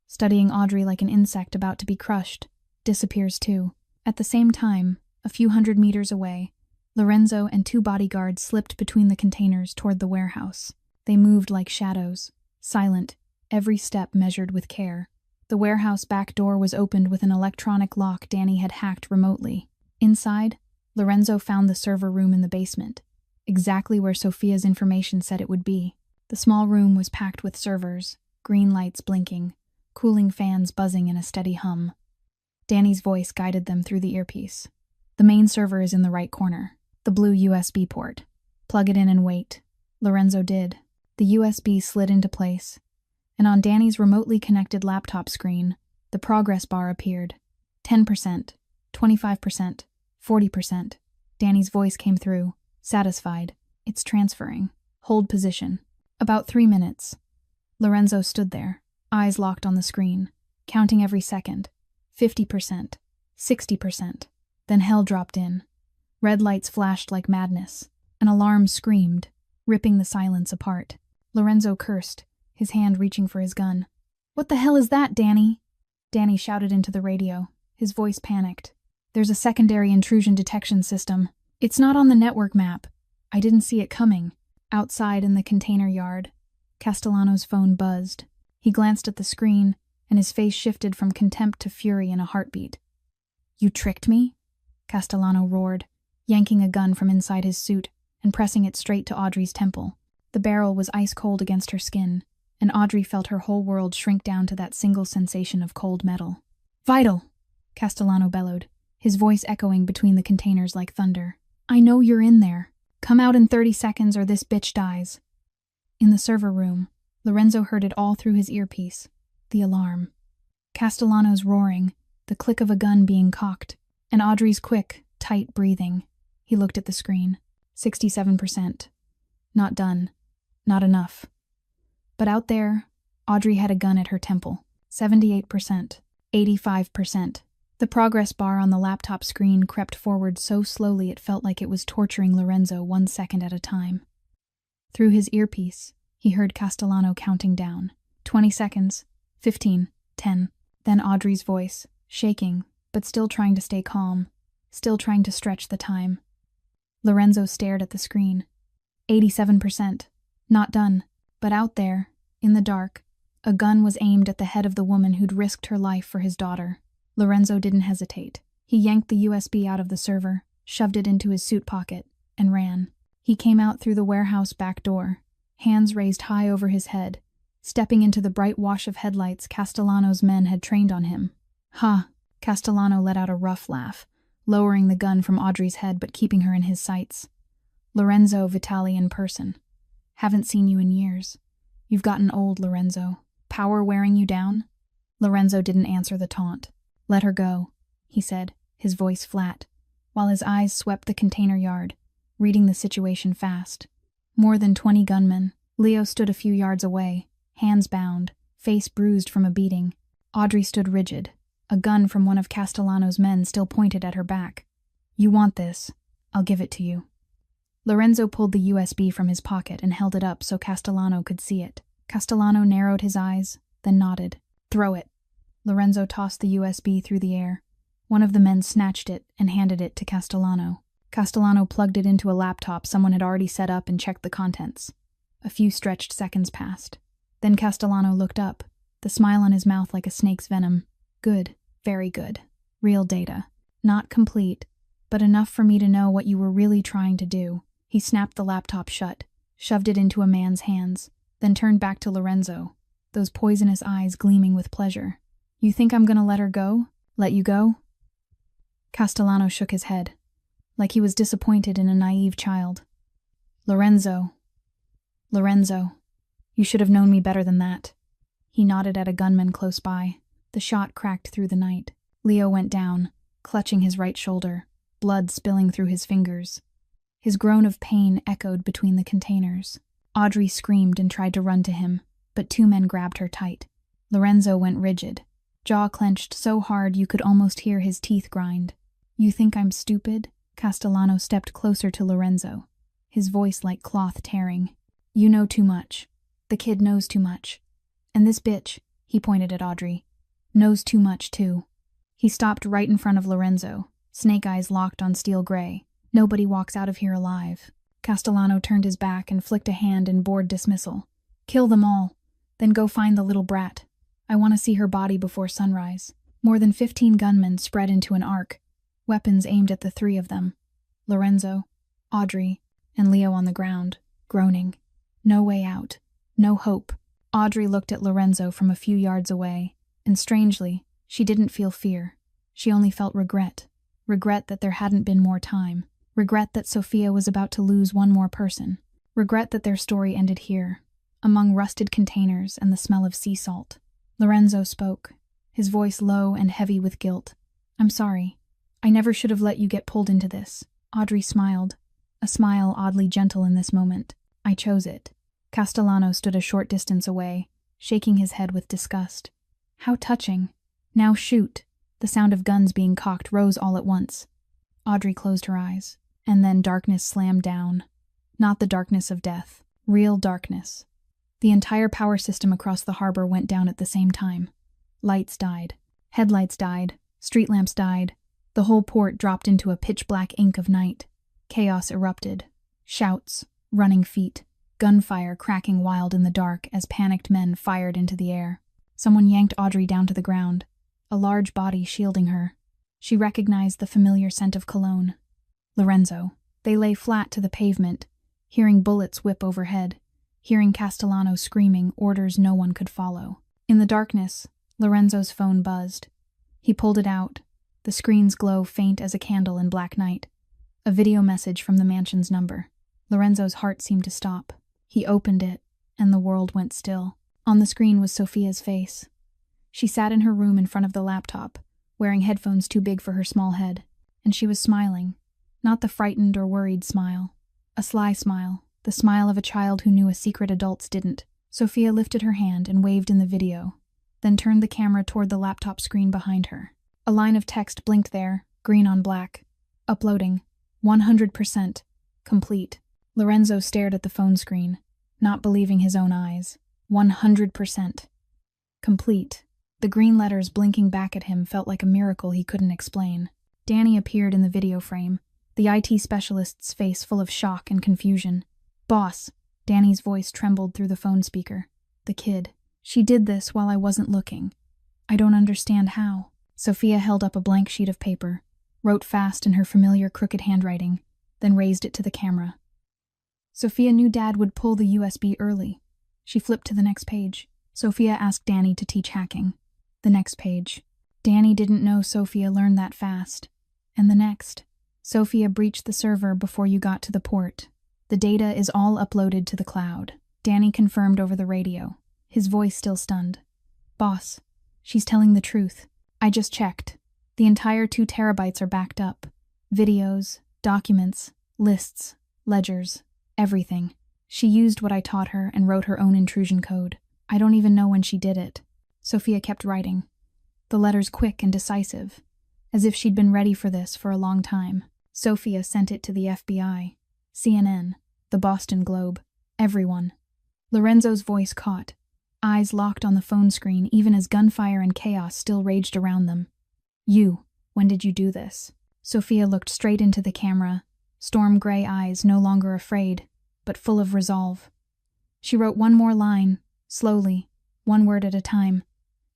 studying Audrey like an insect about to be crushed. "Disappears too." At the same time, a few 100 meters away, Lorenzo and 2 bodyguards slipped between the containers toward the warehouse. They moved like shadows, silent, every step measured with care. The warehouse back door was opened with an electronic lock Danny had hacked remotely. Inside, Lorenzo found the server room in the basement, exactly where Sophia's information said it would be. The small room was packed with servers, green lights blinking, cooling fans buzzing in a steady hum. Danny's voice guided them through the earpiece. "The main server is in the right corner. The blue USB port. Plug it in and wait." Lorenzo did. The USB slid into place, and on Danny's remotely connected laptop screen, the progress bar appeared. 10%, 25%, 40%. Danny's voice came through, satisfied. "It's transferring. Hold position." About 3 minutes. Lorenzo stood there, eyes locked on the screen, counting every second. 50%, 60%. Then hell dropped in. Red lights flashed like madness. An alarm screamed, ripping the silence apart. Lorenzo cursed, his hand reaching for his gun. "What the hell is that, Danny?" Danny shouted into the radio, his voice panicked. "There's a secondary intrusion detection system. It's not on the network map. I didn't see it coming." Outside in the container yard, Castellano's phone buzzed. He glanced at the screen, and his face shifted from contempt to fury in a heartbeat. "You tricked me?" Castellano roared, yanking a gun from inside his suit and pressing it straight to Audrey's temple. The barrel was ice cold against her skin, and Audrey felt her whole world shrink down to that single sensation of cold metal. "Vital!" Castellano bellowed, his voice echoing between the containers like thunder. "I know you're in there. Come out in 30 seconds or this bitch dies." In the server room, Lorenzo heard it all through his earpiece. The alarm. Castellano's roaring, the click of a gun being cocked, and Audrey's quick, tight breathing. He looked at the screen. 67%. Not done. Not enough. But out there, Audrey had a gun at her temple. 78%. 85%. The progress bar on the laptop screen crept forward so slowly it felt like it was torturing Lorenzo 1 second at a time. Through his earpiece, he heard Castellano counting down. 20 seconds. 15. 10. Then Audrey's voice, shaking, but still trying to stay calm, still trying to stretch the time. Lorenzo stared at the screen. 87%. Not done. But out there, in the dark, a gun was aimed at the head of the woman who'd risked her life for his daughter. Lorenzo didn't hesitate. He yanked the USB out of the server, shoved it into his suit pocket, and ran. He came out through the warehouse back door, hands raised high over his head, stepping into the bright wash of headlights Castellano's men had trained on him. "Ha!" Castellano let out a rough laugh, lowering the gun from Audrey's head but keeping her in his sights. "Lorenzo Vitali in person. Haven't seen you in years. You've gotten old, Lorenzo. Power wearing you down?" Lorenzo didn't answer the taunt. "Let her go," he said, his voice flat, while his eyes swept the container yard, reading the situation fast. More than 20 gunmen. Leo stood a few yards away, hands bound, face bruised from a beating. Audrey stood rigid, a gun from one of Castellano's men still pointed at her back. "You want this? I'll give it to you." Lorenzo pulled the USB from his pocket and held it up so Castellano could see it. Castellano narrowed his eyes, then nodded. Throw it. Lorenzo tossed the USB through the air. One of the men snatched it and handed it to Castellano. Castellano plugged it into a laptop someone had already set up and checked the contents. A few stretched seconds passed. Then Castellano looked up, the smile on his mouth like a snake's venom. Good, very good. Real data. Not complete, but enough for me to know what you were really trying to do. He snapped the laptop shut, shoved it into a man's hands, then turned back to Lorenzo, those poisonous eyes gleaming with pleasure. You think I'm gonna let her go? Let you go? Castellano shook his head, like he was disappointed in a naive child. Lorenzo, you should have known me better than that. He nodded at a gunman close by. The shot cracked through the night. Leo went down, clutching his right shoulder, blood spilling through his fingers. His groan of pain echoed between the containers. Audrey screamed and tried to run to him, but two men grabbed her tight. Lorenzo went rigid, jaw clenched so hard you could almost hear his teeth grind. You think I'm stupid? Castellano stepped closer to Lorenzo, his voice like cloth tearing. You know too much. The kid knows too much. And this bitch, he pointed at Audrey, knows too much too. He stopped right in front of Lorenzo, snake eyes locked on steel gray. Nobody walks out of here alive. Castellano turned his back and flicked a hand in bored dismissal. Kill them all, then go find the little brat. I want to see her body before sunrise. More than 15 gunmen spread into an arc, weapons aimed at the three of them. Lorenzo, Audrey, and Leo on the ground, groaning. No way out. No hope. Audrey looked at Lorenzo from a few yards away, and strangely, she didn't feel fear. She only felt regret. Regret that there hadn't been more time. Regret that Sophia was about to lose one more person. Regret that their story ended here, among rusted containers and the smell of sea salt. Lorenzo spoke, his voice low and heavy with guilt. I'm sorry. I never should have let you get pulled into this. Audrey smiled, a smile oddly gentle in this moment. I chose it. Castellano stood a short distance away, shaking his head with disgust. How touching. Now shoot. The sound of guns being cocked rose all at once. Audrey closed her eyes, and then darkness slammed down. Not the darkness of death. Real darkness. The entire power system across the harbor went down at the same time. Lights died. Headlights died. Street lamps died. The whole port dropped into a pitch-black ink of night. Chaos erupted. Shouts, running feet, gunfire cracking wild in the dark as panicked men fired into the air. Someone yanked Audrey down to the ground, a large body shielding her. She recognized the familiar scent of cologne. Lorenzo. They lay flat to the pavement, hearing bullets whip overhead, hearing Castellano screaming orders no one could follow. In the darkness, Lorenzo's phone buzzed. He pulled it out, the screen's glow faint as a candle in black night. A video message from the mansion's number. Lorenzo's heart seemed to stop. He opened it, and the world went still. On the screen was Sophia's face. She sat in her room in front of the laptop, wearing headphones too big for her small head, and she was smiling. Not the frightened or worried smile. A sly smile, the smile of a child who knew a secret adults didn't. Sophia lifted her hand and waved in the video, then turned the camera toward the laptop screen behind her. A line of text blinked there, green on black. Uploading. 100%. Complete. Lorenzo stared at the phone screen, not believing his own eyes. 100%. Complete. The green letters blinking back at him felt like a miracle he couldn't explain. Danny appeared in the video frame, the IT specialist's face full of shock and confusion. Boss. Danny's voice trembled through the phone speaker. The kid. She did this while I wasn't looking. I don't understand how. Sophia held up a blank sheet of paper, wrote fast in her familiar crooked handwriting, then raised it to the camera. Sophia knew Dad would pull the USB early. She flipped to the next page. Sophia asked Danny to teach hacking. The next page. Danny didn't know Sophia learned that fast. And the next. Sophia breached the server before you got to the port. The data is all uploaded to the cloud. Danny confirmed over the radio, his voice still stunned. Boss, she's telling the truth. I just checked. The entire 2 terabytes are backed up. Videos, documents, lists, ledgers, everything. She used what I taught her and wrote her own intrusion code. I don't even know when she did it. Sophia kept writing, the letters quick and decisive, as if she'd been ready for this for a long time. Sophia sent it to the FBI, CNN, the Boston Globe, everyone. Lorenzo's voice caught. eyes locked on the phone screen even as gunfire and chaos still raged around them. When did you do this? Sophia looked straight into the camera, storm-gray eyes no longer afraid, but full of resolve. She wrote one more line, slowly, one word at a time,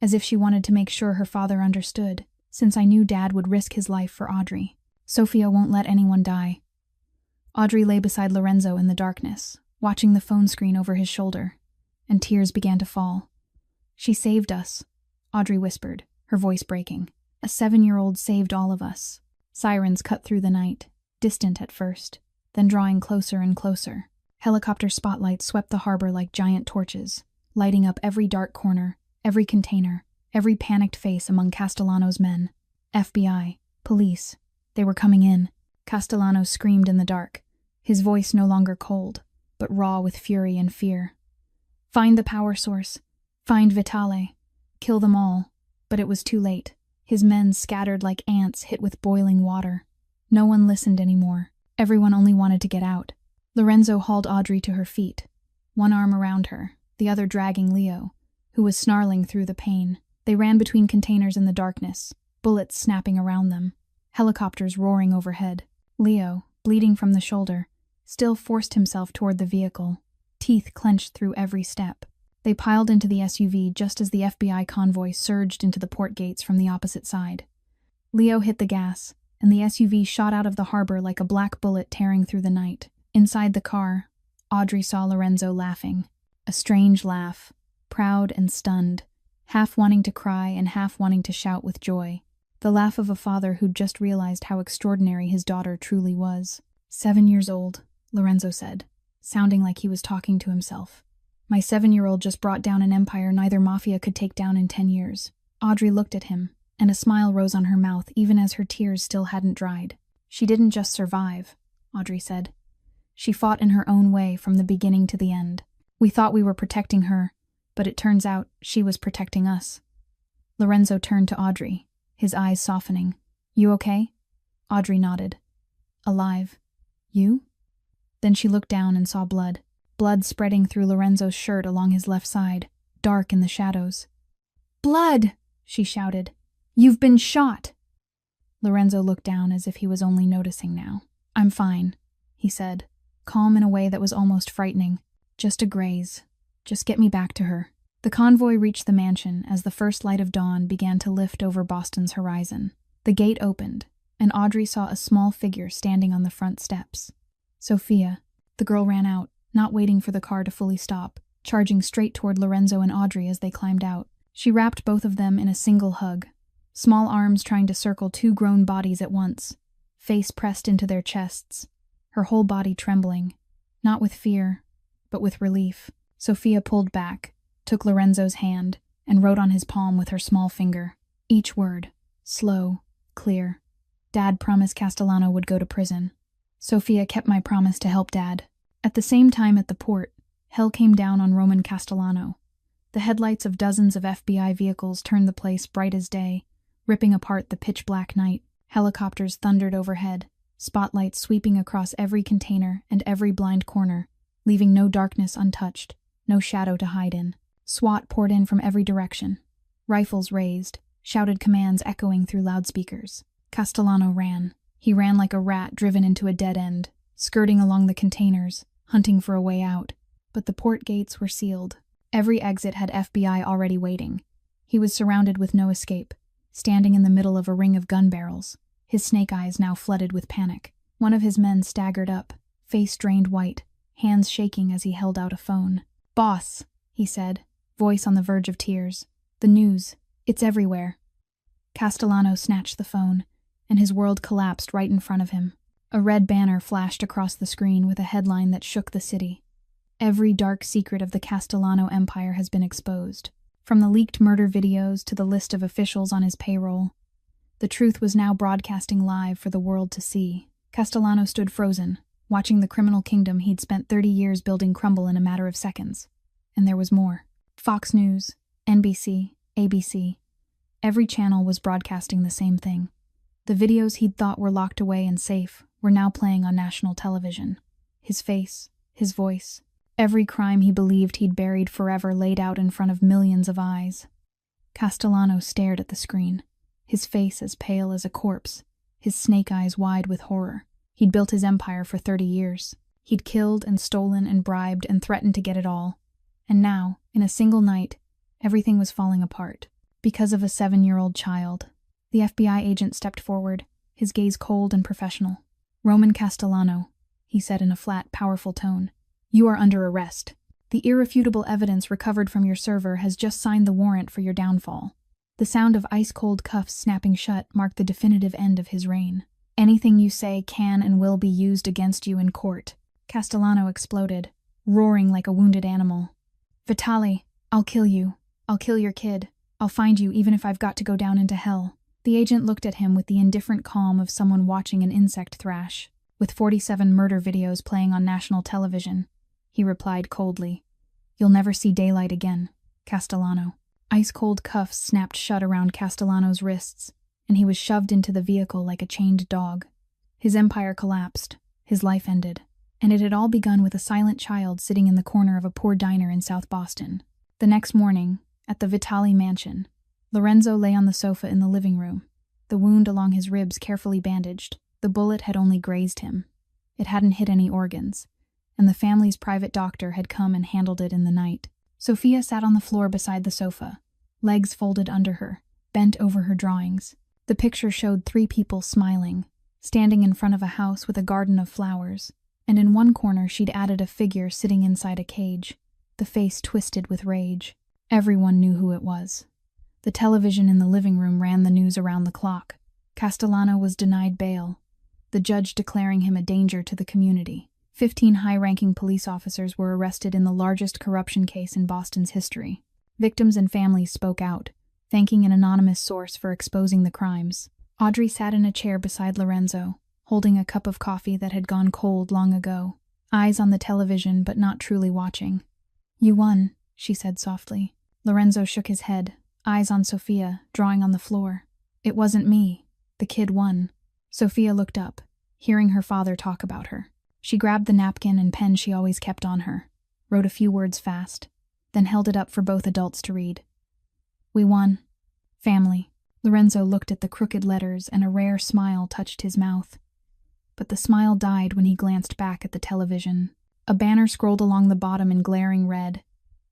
as if she wanted to make sure her father understood, since I knew Dad would risk his life for Audrey. Sophia won't let anyone die. Audrey lay beside Lorenzo in the darkness, watching the phone screen over his shoulder, and tears began to fall. She saved us, Audrey whispered, her voice breaking. A 7-year-old saved all of us. Sirens cut through the night, distant at first, then drawing closer and closer. Helicopter spotlights swept the harbor like giant torches, lighting up every dark corner, every container, every panicked face among Castellano's men. FBI, police, they were coming in. Castellano screamed in the dark, his voice no longer cold, but raw with fury and fear. Find the power source. Find Vitale. Kill them all. But it was too late. His men scattered like ants hit with boiling water. No one listened anymore. Everyone only wanted to get out. Lorenzo hauled Audrey to her feet, one arm around her, the other dragging Leo, who was snarling through the pain. They ran between containers in the darkness, bullets snapping around them, helicopters roaring overhead. Leo, bleeding from the shoulder, still forced himself toward the vehicle, teeth clenched through every step. They piled into the SUV just as the FBI convoy surged into the port gates from the opposite side. Leo hit the gas, and the SUV shot out of the harbor like a black bullet tearing through the night. Inside the car, Audrey saw Lorenzo laughing. A strange laugh, proud and stunned, half wanting to cry and half wanting to shout with joy. The laugh of a father who'd just realized how extraordinary his daughter truly was. 7 years old, Lorenzo said, sounding like he was talking to himself. My 7-year-old just brought down an empire neither Mafia could take down in 10 years. Audrey looked at him, and a smile rose on her mouth even as her tears still hadn't dried. She didn't just survive, Audrey said. She fought in her own way from the beginning to the end. We thought we were protecting her, but it turns out she was protecting us. Lorenzo turned to Audrey, his eyes softening. You okay? Audrey nodded. Alive. You? Then she looked down and saw blood. Blood spreading through Lorenzo's shirt along his left side, dark in the shadows. Blood! She shouted. You've been shot! Lorenzo looked down as if he was only noticing now. I'm fine, he said, calm in a way that was almost frightening. Just a graze. Just get me back to her. The convoy reached the mansion as the first light of dawn began to lift over Boston's horizon. The gate opened, and Audrey saw a small figure standing on the front steps. Sophia. The girl ran out, not waiting for the car to fully stop, charging straight toward Lorenzo and Audrey as they climbed out. She wrapped both of them in a single hug, small arms trying to circle two grown bodies at once, face pressed into their chests, her whole body trembling, not with fear, but with relief. Sophia pulled back, took Lorenzo's hand, and wrote on his palm with her small finger. Each word, slow, clear. Dad promised Castellano would go to prison. Sophia kept my promise to help Dad. At the same time at the port, hell came down on Roman Castellano. The headlights of dozens of FBI vehicles turned the place bright as day, ripping apart the pitch-black night. Helicopters thundered overhead, spotlights sweeping across every container and every blind corner, leaving no darkness untouched, no shadow to hide in. SWAT poured in from every direction. Rifles raised, shouted commands echoing through loudspeakers. Castellano ran. He ran like a rat driven into a dead end, skirting along the containers, hunting for a way out. But the port gates were sealed. Every exit had FBI already waiting. He was surrounded with no escape, standing in the middle of a ring of gun barrels, his snake eyes now flooded with panic. One of his men staggered up, face drained white, hands shaking as he held out a phone. Boss, he said, voice on the verge of tears. The news. It's everywhere. Castellano snatched the phone, and his world collapsed right in front of him. A red banner flashed across the screen with a headline that shook the city. Every dark secret of the Castellano empire has been exposed. From the leaked murder videos to the list of officials on his payroll, the truth was now broadcasting live for the world to see. Castellano stood frozen, watching the criminal kingdom he'd spent 30 years building crumble in a matter of seconds. And there was more. Fox News, NBC, ABC. Every channel was broadcasting the same thing. The videos he'd thought were locked away and safe were now playing on national television. His face, his voice, Every crime he believed he'd buried forever laid out in front of millions of eyes. Castellano stared at the screen, his face as pale as a corpse, his snake eyes wide with horror. He'd built his empire for 30 years. He'd killed and stolen and bribed and threatened to get it all. And now, in a single night, everything was falling apart. Because of a 7-year-old child. The FBI agent stepped forward, his gaze cold and professional. "Roman Castellano," he said in a flat, powerful tone, "you are under arrest. The irrefutable evidence recovered from your server has just signed the warrant for your downfall." The sound of ice-cold cuffs snapping shut marked the definitive end of his reign. "Anything you say can and will be used against you in court." Castellano exploded, roaring like a wounded animal. "Vitali, I'll kill you. I'll kill your kid. I'll find you even if I've got to go down into hell." The agent looked at him with the indifferent calm of someone watching an insect thrash. "With 47 murder videos playing on national television," he replied coldly. "You'll never see daylight again, Castellano." Ice-cold cuffs snapped shut around Castellano's wrists, and he was shoved into the vehicle like a chained dog. His empire collapsed, his life ended, and it had all begun with a silent child sitting in the corner of a poor diner in South Boston. The next morning, at the Vitali mansion, Lorenzo lay on the sofa in the living room, the wound along his ribs carefully bandaged. The bullet had only grazed him. It hadn't hit any organs, and the family's private doctor had come and handled it in the night. Sophia sat on the floor beside the sofa, legs folded under her, bent over her drawings. The picture showed 3 people smiling, standing in front of a house with a garden of flowers, and in one corner she'd added a figure sitting inside a cage, the face twisted with rage. Everyone knew who it was. The television in the living room ran the news around the clock. Castellano was denied bail, the judge declaring him a danger to the community. 15 high-ranking police officers were arrested in the largest corruption case in Boston's history. Victims and families spoke out, thanking an anonymous source for exposing the crimes. Audrey sat in a chair beside Lorenzo, holding a cup of coffee that had gone cold long ago, eyes on the television but not truly watching. "You won," she said softly. Lorenzo shook his head, eyes on Sophia, drawing on the floor. "It wasn't me. The kid won." Sophia looked up, hearing her father talk about her. She grabbed the napkin and pen she always kept on her, wrote a few words fast, then held it up for both adults to read. "We won. Family." Lorenzo looked at the crooked letters and a rare smile touched his mouth. But the smile died when he glanced back at the television. A banner scrolled along the bottom in glaring red.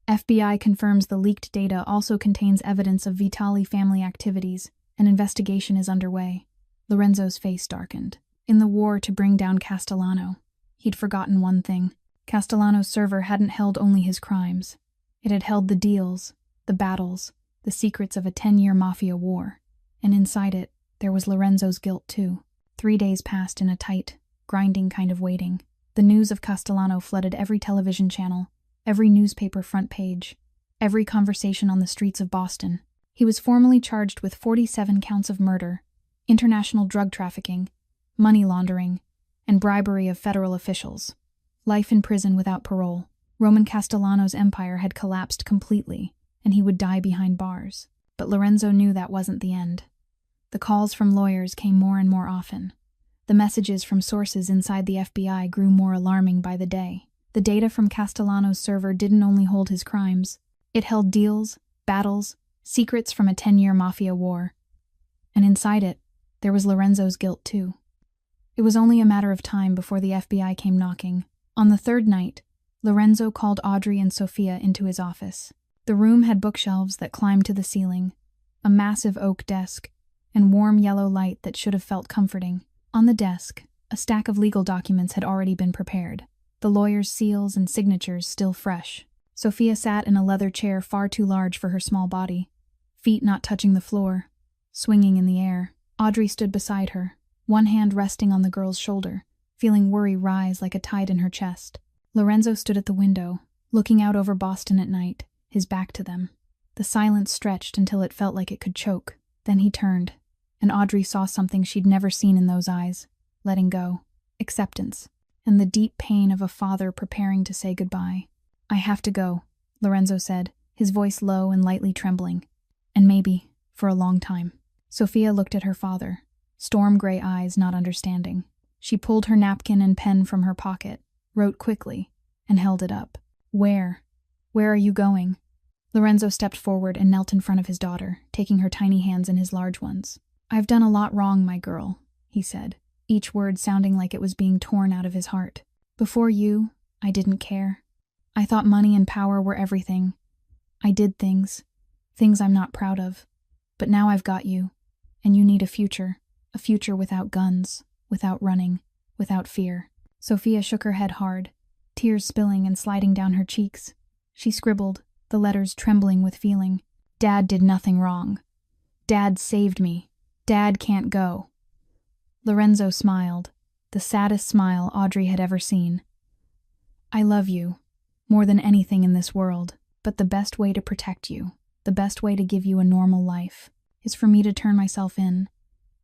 "FBI confirms the leaked data also contains evidence of Vitali family activities. An investigation is underway." Lorenzo's face darkened. In the war to bring down Castellano, he'd forgotten one thing. Castellano's server hadn't held only his crimes. It had held the deals, the battles, the secrets of a 10-year Mafia war. And inside it, there was Lorenzo's guilt too. 3 days passed in a tight, grinding kind of waiting. The news of Castellano flooded every television channel, every newspaper front page, every conversation on the streets of Boston. He was formally charged with 47 counts of murder, international drug trafficking, money laundering, and bribery of federal officials. Life in prison without parole. Roman Castellano's empire had collapsed completely, and he would die behind bars. But Lorenzo knew that wasn't the end. The calls from lawyers came more and more often. The messages from sources inside the FBI grew more alarming by the day. The data from Castellano's server didn't only hold his crimes. It held deals, battles, secrets from a 10-year Mafia war. And inside it, there was Lorenzo's guilt too. It was only a matter of time before the FBI came knocking. On the 3rd night, Lorenzo called Audrey and Sophia into his office. The room had bookshelves that climbed to the ceiling, a massive oak desk, and warm yellow light that should have felt comforting. On the desk, a stack of legal documents had already been prepared, the lawyers' seals and signatures still fresh. Sophia sat in a leather chair far too large for her small body, feet not touching the floor, swinging in the air. Audrey stood beside her, one hand resting on the girl's shoulder, feeling worry rise like a tide in her chest. Lorenzo stood at the window, looking out over Boston at night, his back to them. The silence stretched until it felt like it could choke. Then he turned, and Audrey saw something she'd never seen in those eyes: letting go, acceptance, and the deep pain of a father preparing to say goodbye. "I have to go," Lorenzo said, his voice low and lightly trembling. "And maybe, for a long time." Sophia looked at her father, storm-gray eyes not understanding. She pulled her napkin and pen from her pocket, wrote quickly, and held it up. Where? Where are you going? Lorenzo stepped forward and knelt in front of his daughter, taking her tiny hands in his large ones. I've done a lot wrong, my girl, he said, each word sounding like it was being torn out of his heart. Before you, I didn't care. I thought money and power were everything. I did things I'm not proud of. But now I've got you, and you need a future without guns, without running, without fear. Sophia shook her head hard, tears spilling and sliding down her cheeks. She scribbled, the letters trembling with feeling. Dad did nothing wrong. Dad saved me. Dad can't go. Lorenzo smiled, the saddest smile Audrey had ever seen. I love you, more than anything in this world, but the best way to protect you, the best way to give you a normal life, is for me to turn myself in,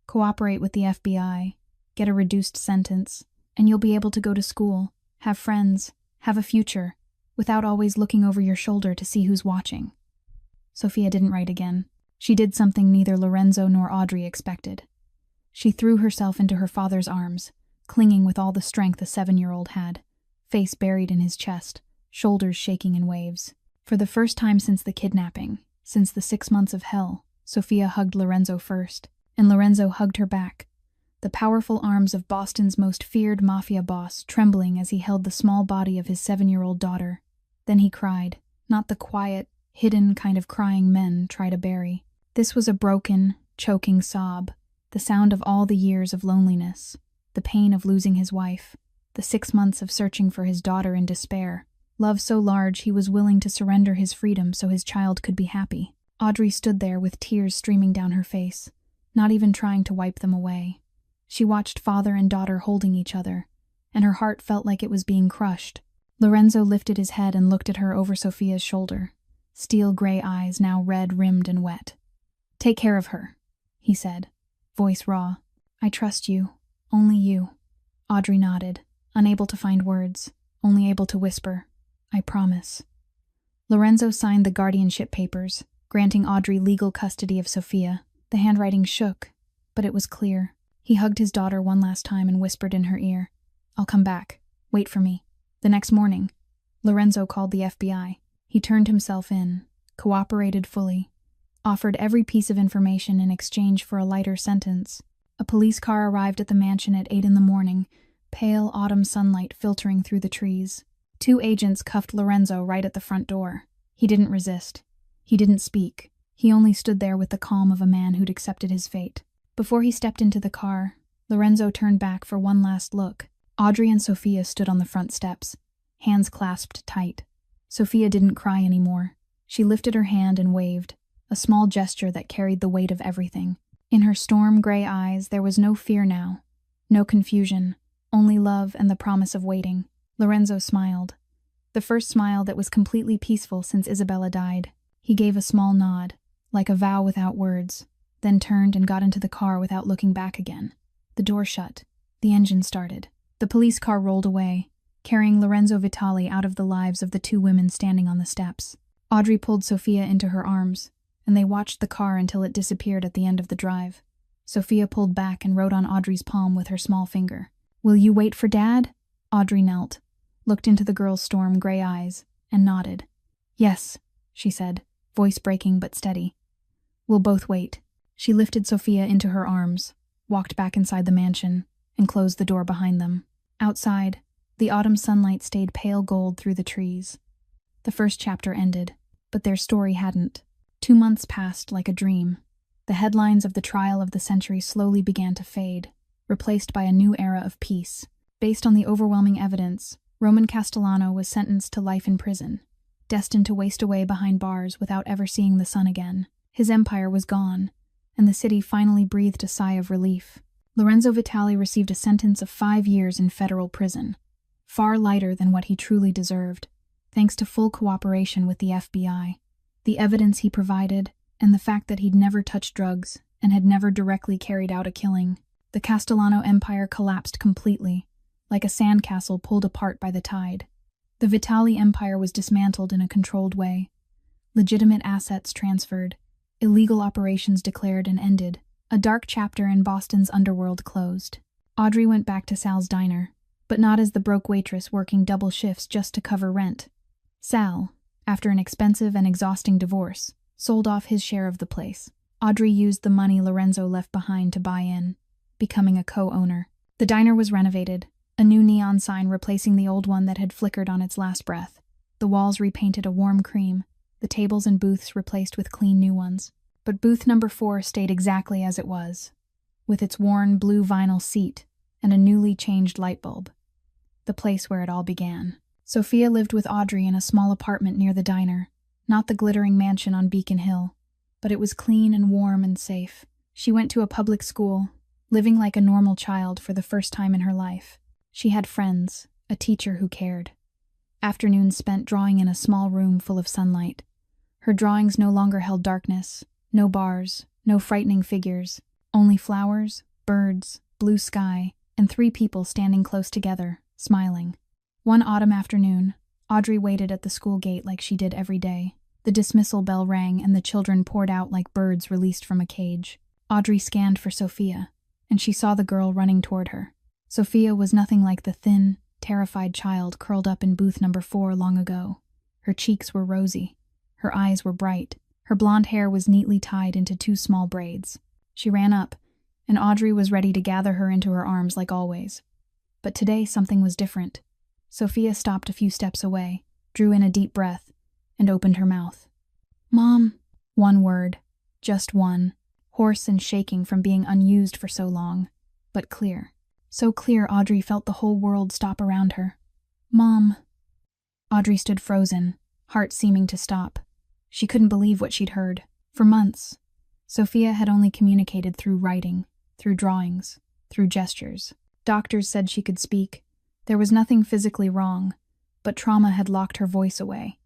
cooperate with the FBI, get a reduced sentence, and you'll be able to go to school, have friends, have a future, without always looking over your shoulder to see who's watching. Sophia didn't write again. She did something neither Lorenzo nor Audrey expected. She threw herself into her father's arms, clinging with all the strength a 7-year-old had, face buried in his chest, shoulders shaking in waves. For the first time since the kidnapping, since the 6 months of hell, Sophia hugged Lorenzo first, and Lorenzo hugged her back, the powerful arms of Boston's most feared Mafia boss trembling as he held the small body of his 7-year-old daughter. Then he cried, not the quiet, hidden kind of crying men try to bury. This was a broken, choking sob, the sound of all the years of loneliness, the pain of losing his wife, the 6 months of searching for his daughter in despair. Love so large he was willing to surrender his freedom so his child could be happy. Audrey stood there with tears streaming down her face, not even trying to wipe them away. She watched father and daughter holding each other, and her heart felt like it was being crushed. Lorenzo lifted his head and looked at her over Sophia's shoulder, steel gray eyes now red-rimmed and wet. Take care of her, he said, voice raw. I trust you, only you. Audrey nodded, unable to find words, only able to whisper, I promise. Lorenzo signed the guardianship papers, granting Audrey legal custody of Sophia. The handwriting shook, but it was clear. He hugged his daughter one last time and whispered in her ear, I'll come back. Wait for me. The next morning, Lorenzo called the FBI. He turned himself in, cooperated fully, offered every piece of information in exchange for a lighter sentence. A police car arrived at the mansion at 8 a.m, pale autumn sunlight filtering through the trees. 2 agents cuffed Lorenzo right at the front door. He didn't resist. He didn't speak. He only stood there with the calm of a man who'd accepted his fate. Before he stepped into the car, Lorenzo turned back for one last look. Audrey and Sophia stood on the front steps, hands clasped tight. Sophia didn't cry anymore. She lifted her hand and waved, a small gesture that carried the weight of everything. In her storm-gray eyes there was no fear now, no confusion, only love and the promise of waiting. Lorenzo smiled, the first smile that was completely peaceful since Isabella died. He gave a small nod, like a vow without words, then turned and got into the car without looking back again. The door shut. The engine started. The police car rolled away, carrying Lorenzo Vitali out of the lives of the 2 women standing on the steps. Audrey pulled Sophia into her arms, and they watched the car until it disappeared at the end of the drive. Sophia pulled back and wrote on Audrey's palm with her small finger. Will you wait for Dad? Audrey knelt, looked into the girl's storm-gray eyes, and nodded. Yes, she said, voice breaking but steady. We'll both wait. She lifted Sophia into her arms, walked back inside the mansion, and closed the door behind them. Outside, the autumn sunlight stayed pale gold through the trees. The first chapter ended, but their story hadn't. 2 months passed like a dream. The headlines of the trial of the century slowly began to fade, replaced by a new era of peace. Based on the overwhelming evidence, Roman Castellano was sentenced to life in prison, destined to waste away behind bars without ever seeing the sun again. His empire was gone, and the city finally breathed a sigh of relief. Lorenzo Vitali received a sentence of 5 years in federal prison, far lighter than what he truly deserved, thanks to full cooperation with the FBI. The evidence he provided, and the fact that he'd never touched drugs and had never directly carried out a killing. The Castellano empire collapsed completely, like a sandcastle pulled apart by the tide. The Vitali empire was dismantled in a controlled way. Legitimate assets transferred, illegal operations declared and ended. A dark chapter in Boston's underworld closed. Audrey went back to Sal's diner, but not as the broke waitress working double shifts just to cover rent. Sal, after an expensive and exhausting divorce, sold off his share of the place. Audrey used the money Lorenzo left behind to buy in, becoming a co-owner. The diner was renovated, a new neon sign replacing the old one that had flickered on its last breath. The walls repainted a warm cream, the tables and booths replaced with clean new ones. But booth number 4 stayed exactly as it was, with its worn blue vinyl seat and a newly changed light bulb. The place where it all began. Sophia lived with Audrey in a small apartment near the diner, not the glittering mansion on Beacon Hill, but it was clean and warm and safe. She went to a public school, living like a normal child for the first time in her life. She had friends, a teacher who cared. Afternoons spent drawing in a small room full of sunlight. Her drawings no longer held darkness, no bars, no frightening figures, only flowers, birds, blue sky, and 3 people standing close together, smiling. One autumn afternoon, Audrey waited at the school gate like she did every day. The dismissal bell rang and the children poured out like birds released from a cage. Audrey scanned for Sophia, and she saw the girl running toward her. Sophia was nothing like the thin, terrified child curled up in booth number 4 long ago. Her cheeks were rosy. Her eyes were bright. Her blonde hair was neatly tied into 2 small braids. She ran up, and Audrey was ready to gather her into her arms like always. But today something was different. Sophia stopped a few steps away, drew in a deep breath, and opened her mouth. "Mom." One word, just one, hoarse and shaking from being unused for so long, but clear. So clear Audrey felt the whole world stop around her. "Mom." Audrey stood frozen, heart seeming to stop. She couldn't believe what she'd heard. For months, Sophia had only communicated through writing, through drawings, through gestures. Doctors said she could speak. There was nothing physically wrong, but trauma had locked her voice away.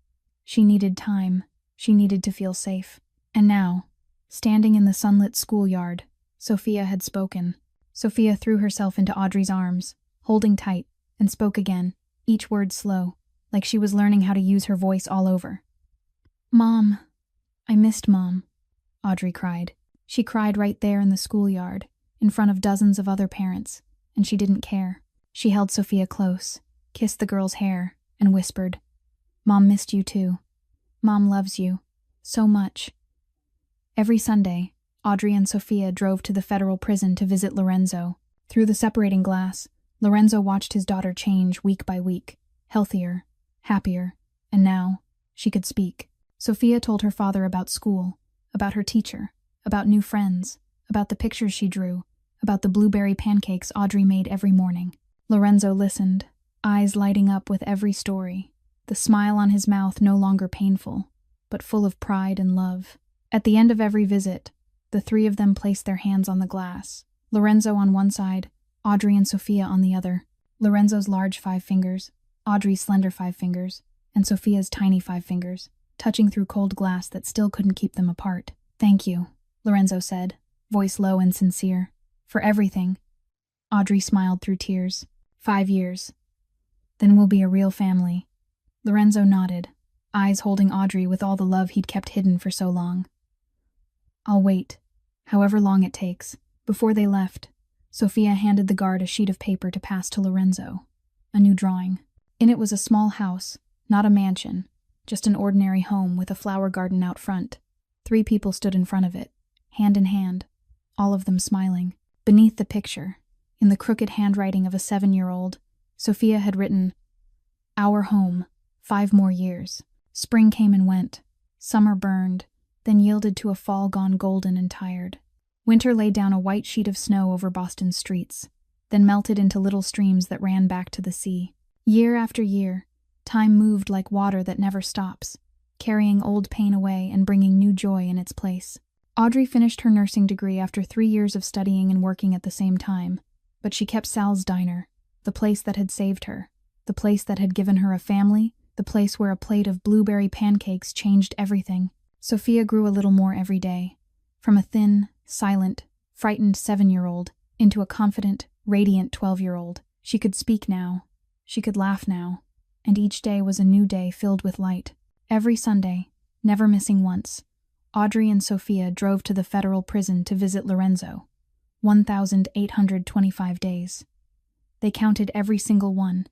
She needed time. She needed to feel safe. And now, standing in the sunlit schoolyard, Sophia had spoken. Sophia threw herself into Audrey's arms, holding tight, and spoke again, each word slow, like she was learning how to use her voice all over. "Mom. I missed Mom," Audrey cried. She cried right there in the schoolyard, in front of dozens of other parents, and she didn't care. She held Sophia close, kissed the girl's hair, and whispered, "Mom missed you too. Mom loves you. So much." Every Sunday, Audrey and Sophia drove to the federal prison to visit Lorenzo. Through the separating glass, Lorenzo watched his daughter change week by week, healthier, happier, and now she could speak. Sophia told her father about school, about her teacher, about new friends, about the pictures she drew, about the blueberry pancakes Audrey made every morning. Lorenzo listened, eyes lighting up with every story, the smile on his mouth no longer painful, but full of pride and love. At the end of every visit, the 3 of them placed their hands on the glass, Lorenzo on one side, Audrey and Sophia on the other. Lorenzo's large 5 fingers, Audrey's slender 5 fingers, and Sophia's tiny 5 fingers, touching through cold glass that still couldn't keep them apart. "Thank you," Lorenzo said, voice low and sincere, "for everything." Audrey smiled through tears. 5 years. Then we'll be a real family. Lorenzo nodded, eyes holding Audrey with all the love he'd kept hidden for so long. "I'll wait, however long it takes." Before they left, Sophia handed the guard a sheet of paper to pass to Lorenzo. A new drawing. In it was a small house, not a mansion, just an ordinary home with a flower garden out front. 3 people stood in front of it, hand in hand, all of them smiling. Beneath the picture, in the crooked handwriting of a 7-year-old, Sophia had written, "Our home, 5 more years." Spring came and went. Summer burned, then yielded to a fall gone golden and tired. Winter laid down a white sheet of snow over Boston's streets, then melted into little streams that ran back to the sea. Year after year, time moved like water that never stops, carrying old pain away and bringing new joy in its place. Audrey finished her nursing degree after 3 years of studying and working at the same time, but she kept Sal's diner, the place that had saved her, the place that had given her a family, the place where a plate of blueberry pancakes changed everything. Sophia grew a little more every day, from a thin, silent, frightened 7-year-old into a confident, radiant 12-year-old. She could speak now. She could laugh now. And each day was a new day filled with light. Every Sunday, never missing once, Audrey and Sophia drove to the federal prison to visit Lorenzo. 1,825 days. They counted every single one.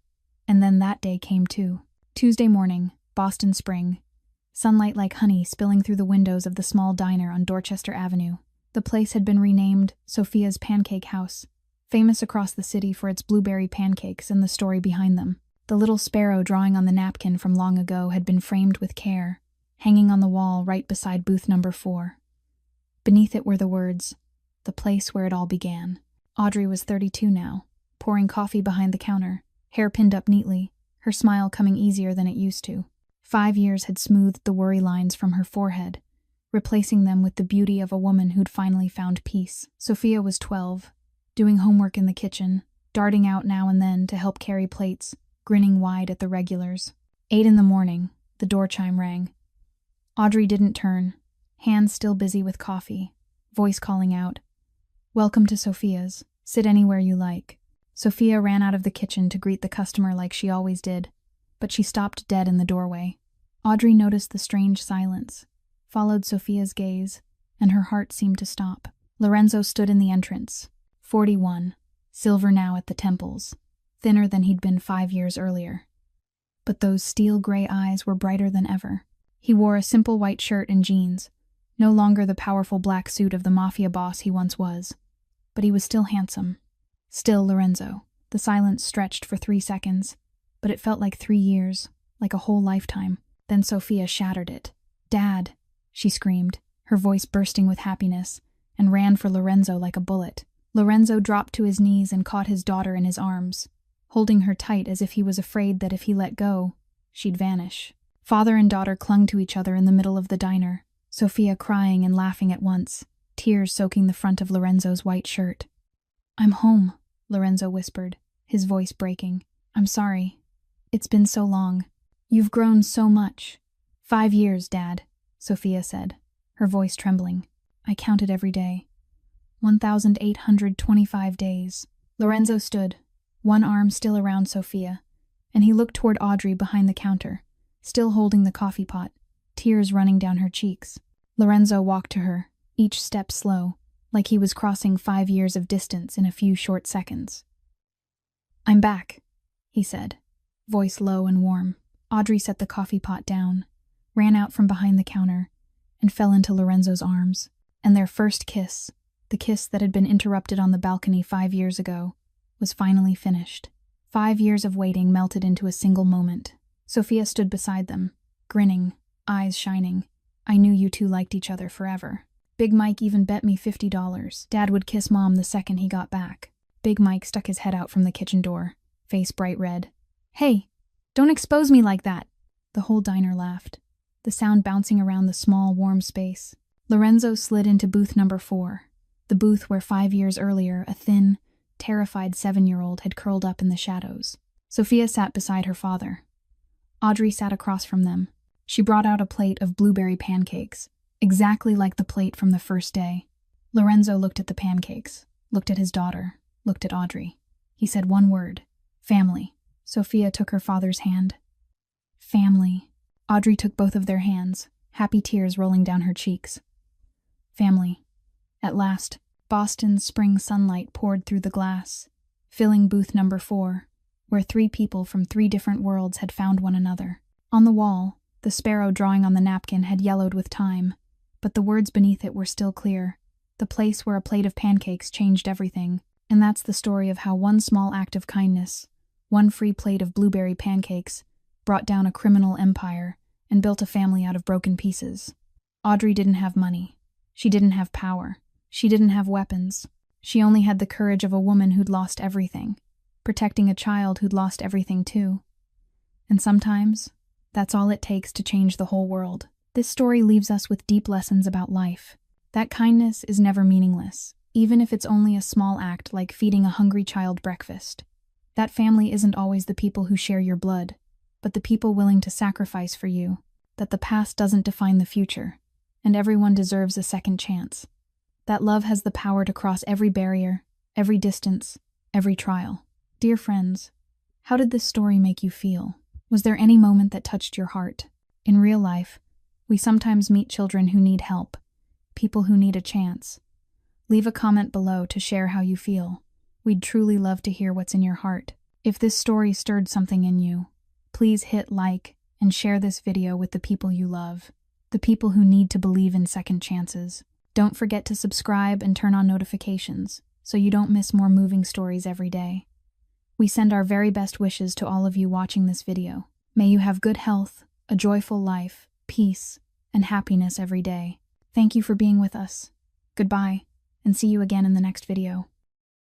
And then that day came too. Tuesday morning, Boston Spring. Sunlight like honey spilling through the windows of the small diner on Dorchester Avenue. The place had been renamed Sophia's Pancake House, famous across the city for its blueberry pancakes and the story behind them. The little sparrow drawing on the napkin from long ago had been framed with care, hanging on the wall right beside booth number 4. Beneath it were the words, "The place where it all began." Audrey was 32 now, pouring coffee behind the counter, hair pinned up neatly, her smile coming easier than it used to. 5 years had smoothed the worry lines from her forehead, replacing them with the beauty of a woman who'd finally found peace. Sophia was 12, doing homework in the kitchen, darting out now and then to help carry plates, grinning wide at the regulars. 8 in the morning, the door chime rang. Audrey didn't turn, hands still busy with coffee, voice calling out, "Welcome to Sophia's. Sit anywhere you like." Sophia ran out of the kitchen to greet the customer like she always did, but she stopped dead in the doorway. Audrey noticed the strange silence, followed Sophia's gaze, and her heart seemed to stop. Lorenzo stood in the entrance, 41, silver now at the temples, thinner than he'd been 5 years earlier. But those steel-gray eyes were brighter than ever. He wore a simple white shirt and jeans, no longer the powerful black suit of the Mafia boss he once was. But he was still handsome. Still Lorenzo. The silence stretched for 3 seconds, but it felt like 3 years, like a whole lifetime. Then Sophia shattered it. "Dad," she screamed, her voice bursting with happiness, and ran for Lorenzo like a bullet. Lorenzo dropped to his knees and caught his daughter in his arms, holding her tight as if he was afraid that if he let go, she'd vanish. Father and daughter clung to each other in the middle of the diner, Sophia crying and laughing at once, tears soaking the front of Lorenzo's white shirt. "I'm home," Lorenzo whispered, his voice breaking. "I'm sorry. It's been so long. You've grown so much." 5 years, Dad," Sophia said, her voice trembling. "I counted every day. 1,825 days. Lorenzo stood, one arm still around Sophia, and he looked toward Audrey behind the counter, still holding the coffee pot, tears running down her cheeks. Lorenzo walked to her, each step slow, like he was crossing 5 years of distance in a few short seconds. "I'm back," he said, voice low and warm. Audrey set the coffee pot down, ran out from behind the counter, and fell into Lorenzo's arms. And their first kiss, the kiss that had been interrupted on the balcony 5 years ago, was finally finished. 5 years of waiting melted into a single moment. Sophia stood beside them, grinning, eyes shining. "I knew you two liked each other forever. Big Mike even bet me $50. Dad would kiss Mom the second he got back." Big Mike stuck his head out from the kitchen door, face bright red. "Hey, don't expose me like that!" The whole diner laughed, the sound bouncing around the small, warm space. Lorenzo slid into booth number 4, the booth where 5 years earlier a thin, terrified 7-year-old had curled up in the shadows. Sophia sat beside her father. Audrey sat across from them. She brought out a plate of blueberry pancakes, exactly like the plate from the first day. Lorenzo looked at the pancakes, looked at his daughter, looked at Audrey. He said one word, "Family." Sophia took her father's hand. "Family." Audrey took both of their hands, happy tears rolling down her cheeks. "Family." At last, Boston's spring sunlight poured through the glass, filling booth number 4, where 3 people from 3 different worlds had found one another. On the wall, the sparrow drawing on the napkin had yellowed with time, but the words beneath it were still clear. The place where a plate of pancakes changed everything, and that's the story of how one small act of kindness, one free plate of blueberry pancakes, brought down a criminal empire and built a family out of broken pieces. Audrey didn't have money. She didn't have power. She didn't have weapons. She only had the courage of a woman who'd lost everything, protecting a child who'd lost everything too. And sometimes, that's all it takes to change the whole world. This story leaves us with deep lessons about life. That kindness is never meaningless, even if it's only a small act like feeding a hungry child breakfast. That family isn't always the people who share your blood, but the people willing to sacrifice for you. That the past doesn't define the future, and everyone deserves a second chance. That love has the power to cross every barrier, every distance, every trial. Dear friends, how did this story make you feel? Was there any moment that touched your heart? In real life, we sometimes meet children who need help, people who need a chance. Leave a comment below to share how you feel. We'd truly love to hear what's in your heart. If this story stirred something in you, please hit like, and share this video with the people you love, the people who need to believe in second chances. Don't forget to subscribe and turn on notifications so you don't miss more moving stories every day. We send our very best wishes to all of you watching this video. May you have good health, a joyful life, peace, and happiness every day. Thank you for being with us. Goodbye, and see you again in the next video.